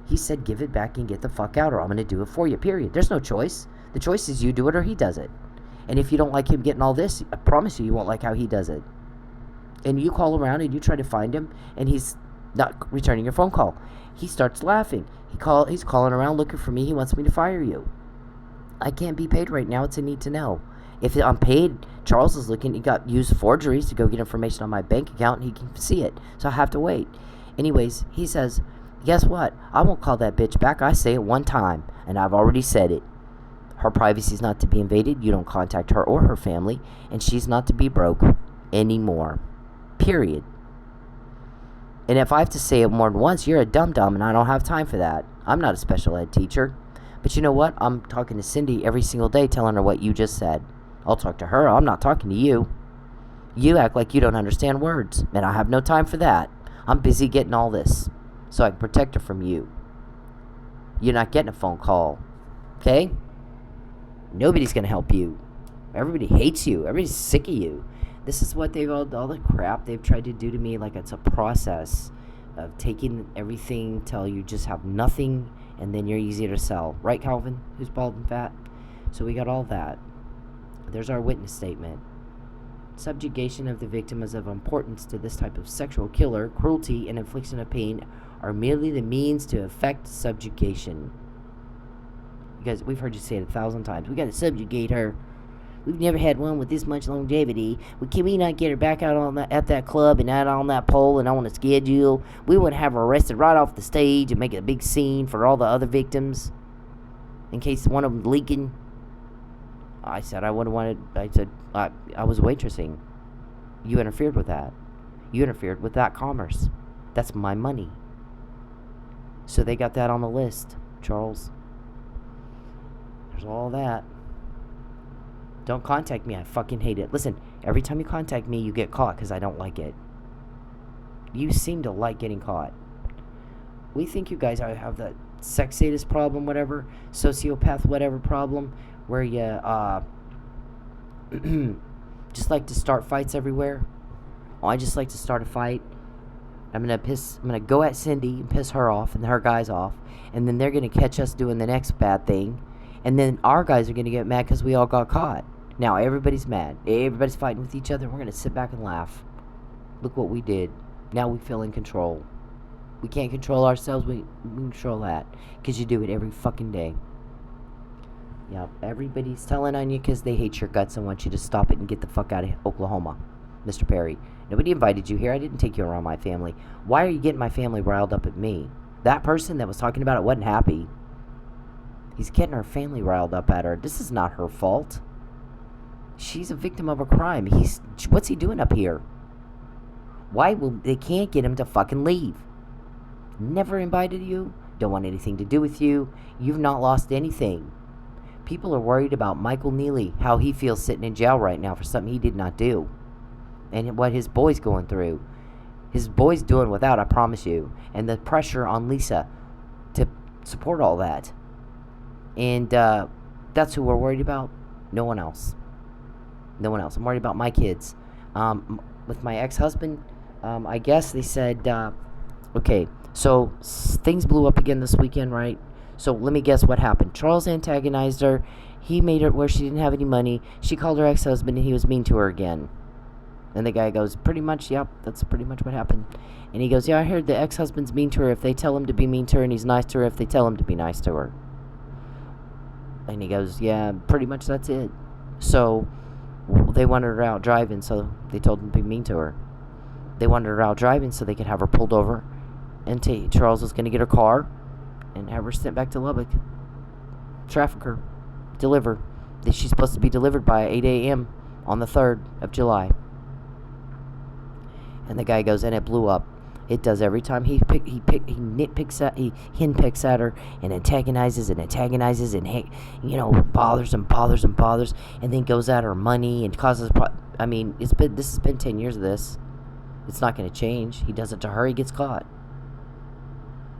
He said, give it back and get the fuck out, or I'm going to do it for you, period. There's no choice. The choice is you do it or he does it. And if you don't like him getting all this, I promise you won't like how he does it. And you call around and you try to find him, and he's not returning your phone call. He starts laughing. He's calling around looking for me. He wants me to fire you. I can't be paid right now. It's a need to know. If I'm paid, Charles is looking. He got used forgeries to go get information on my bank account, and he can see it. So I have to wait. Anyways, he says, guess what? I won't call that bitch back. I say it one time, and I've already said it. Her privacy is not to be invaded. You don't contact her or her family, and she's not to be broke anymore. Period. And if I have to say it more than once, you're a dum-dum, and I don't have time for that. I'm not a special ed teacher. But you know what? I'm talking to Cyndi every single day telling her what you just said. I'll talk to her. I'm not talking to you. You act like you don't understand words, and I have no time for that. I'm busy getting all this so I can protect her from you. You're not getting a phone call. Okay? Nobody's going to help you. Everybody hates you. Everybody's sick of you. This is what all the crap they've tried to do to me. Like, it's a process of taking everything till you just have nothing, and then you're easier to sell. Right, Calvin, who's bald and fat? So we got all that. There's our witness statement. Subjugation of the victim is of importance to this type of sexual killer. Cruelty and infliction of pain are merely the means to effect subjugation. Because we've heard you say it 1,000 times. We got to subjugate her. We've never had one with this much longevity. Can we not get her back out on at that club and out on that pole and on a schedule? We would have her arrested right off the stage and make a big scene for all the other victims in case one of them leaking. I said I would have wanted. I was waitressing. You interfered with that. You interfered with that commerce. That's my money. So they got that on the list, Charles. There's all that. Don't contact me. I fucking hate it. Listen, every time you contact me, you get caught because I don't like it. You seem to like getting caught. We think you guys have that sex sadist problem, whatever, sociopath, whatever problem, where you just like to start fights everywhere. Oh, I just like to start a fight. I'm gonna go at Cyndi and piss her off and her guys off, and then they're gonna catch us doing the next bad thing, and then our guys are gonna get mad because we all got caught. Now everybody's mad. Everybody's fighting with each other. We're gonna sit back and laugh. Look what we did. Now we feel in control. We can't control ourselves. We control that because you do it every fucking day. Yeah, everybody's telling on you because they hate your guts and want you to stop it and get the fuck out of Oklahoma, Mr. Perry. Nobody invited you here. I didn't take you around my family. Why are you getting my family riled up at me? That person that was talking about it wasn't happy. He's getting her family riled up at her. This is not her fault. She's a victim of a crime. What's he doing up here? They can't get him to fucking leave. Never invited you. Don't want anything to do with you. You've not lost anything. People are worried about Michael Neely, how he feels sitting in jail right now for something he did not do. And what his boy's going through. His boy's doing without, I promise you. And the pressure on Lisa to support all that. And that's who we're worried about. No one else. No one else. I'm worried about my kids. With my ex-husband, I guess they said, okay, so things blew up again this weekend, right? So let me guess what happened. Charles antagonized her. He made it where she didn't have any money. She called her ex-husband and he was mean to her again. And the guy goes, pretty much, yep, that's pretty much what happened. And he goes, yeah, I heard the ex-husband's mean to her if they tell him to be mean to her, and he's nice to her if they tell him to be nice to her. And he goes, yeah, pretty much that's it. So they wanted her out driving, so they told him to be mean to her. They wanted her out driving so they could have her pulled over. And Charles was going to get her car and have her sent back to Lubbock. Traffic her. Deliver. She's supposed to be delivered by 8 a.m. on the 3rd of July. And the guy goes, and it blew up. It does every time he henpicks at her and antagonizes and bothers and then goes at her money and causes this has been 10 years of this. It's not going to change. He does it to her, he gets caught.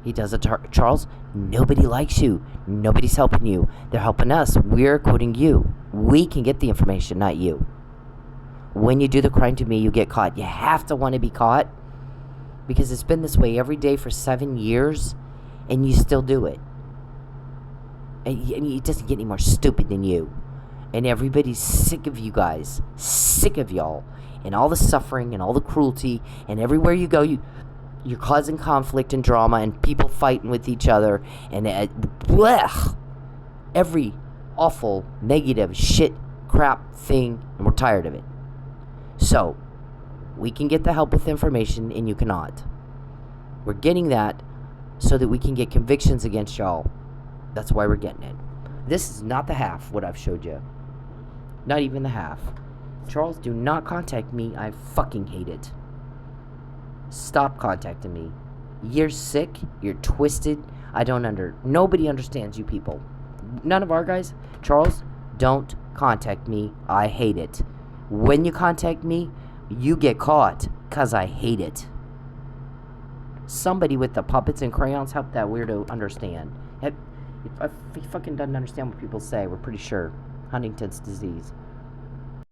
He does it to her. Charles, nobody likes you. Nobody's helping you. They're helping us. We're quoting you. We can get the information, not you. When you do the crime to me, you get caught. You have to want to be caught because it's been this way every day for 7 years and you still do it. And it doesn't get any more stupid than you. And everybody's sick of you guys. Sick of y'all. And all the suffering and all the cruelty. And everywhere you go, you're causing conflict and drama and people fighting with each other. And every awful, negative, shit, crap thing. And we're tired of it. So, we can get the help with information and you cannot. We're getting that so that we can get convictions against y'all. That's why we're getting it. This is not the half, what I've showed you. Not even the half. Charles, do not contact me. I fucking hate it. Stop contacting me. You're sick. You're twisted. Nobody understands you people. None of our guys. Charles, don't contact me. I hate it. When you contact me, you get caught. Because I hate it. Somebody with the puppets and crayons help that weirdo understand. If he fucking doesn't understand what people say, we're pretty sure. Huntington's disease.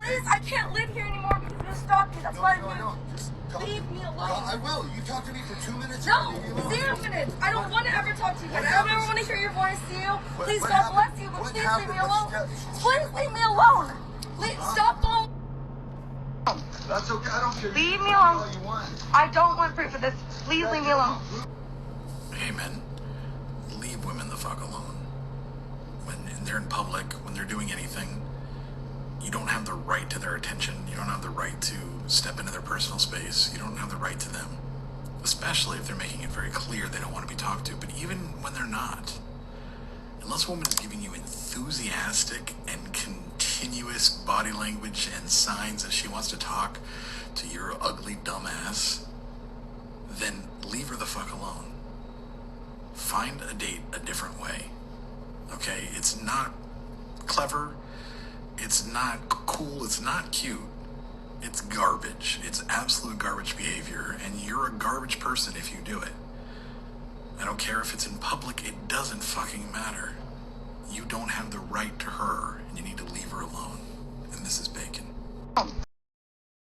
Please, I can't live here anymore because you're stalking. That's why I Just calm leave down. me alone. No, I will. You talk to me for 2 minutes. No, and leave me alone. 0 minutes. I don't want to ever talk to you again. What I don't ever happens? want to hear your voice, you. Please, what God bless happened? you, but What please leave happened? me alone. What's- Please leave me alone. Stop going. That's okay. I don't care. Leave You me can alone. all you want. I don't want proof of this. Please leave me alone. Hey men, leave women the fuck alone. When they're in public, when they're doing anything, you don't have the right to their attention. You don't have the right to step into their personal space. You don't have the right to them. Especially if they're making it very clear they don't want to be talked to. But even when they're not, unless a woman is giving you enthusiastic and continuous body language and signs that she wants to talk to your ugly dumbass, then leave her the fuck alone. Find a date a different way. Okay? It's not clever. It's not cool. It's not cute. It's garbage. It's absolute garbage behavior. And you're a garbage person if you do it. I don't care if it's in public. It doesn't fucking matter. You don't have the right to her. And you need to leave her alone. And this is big.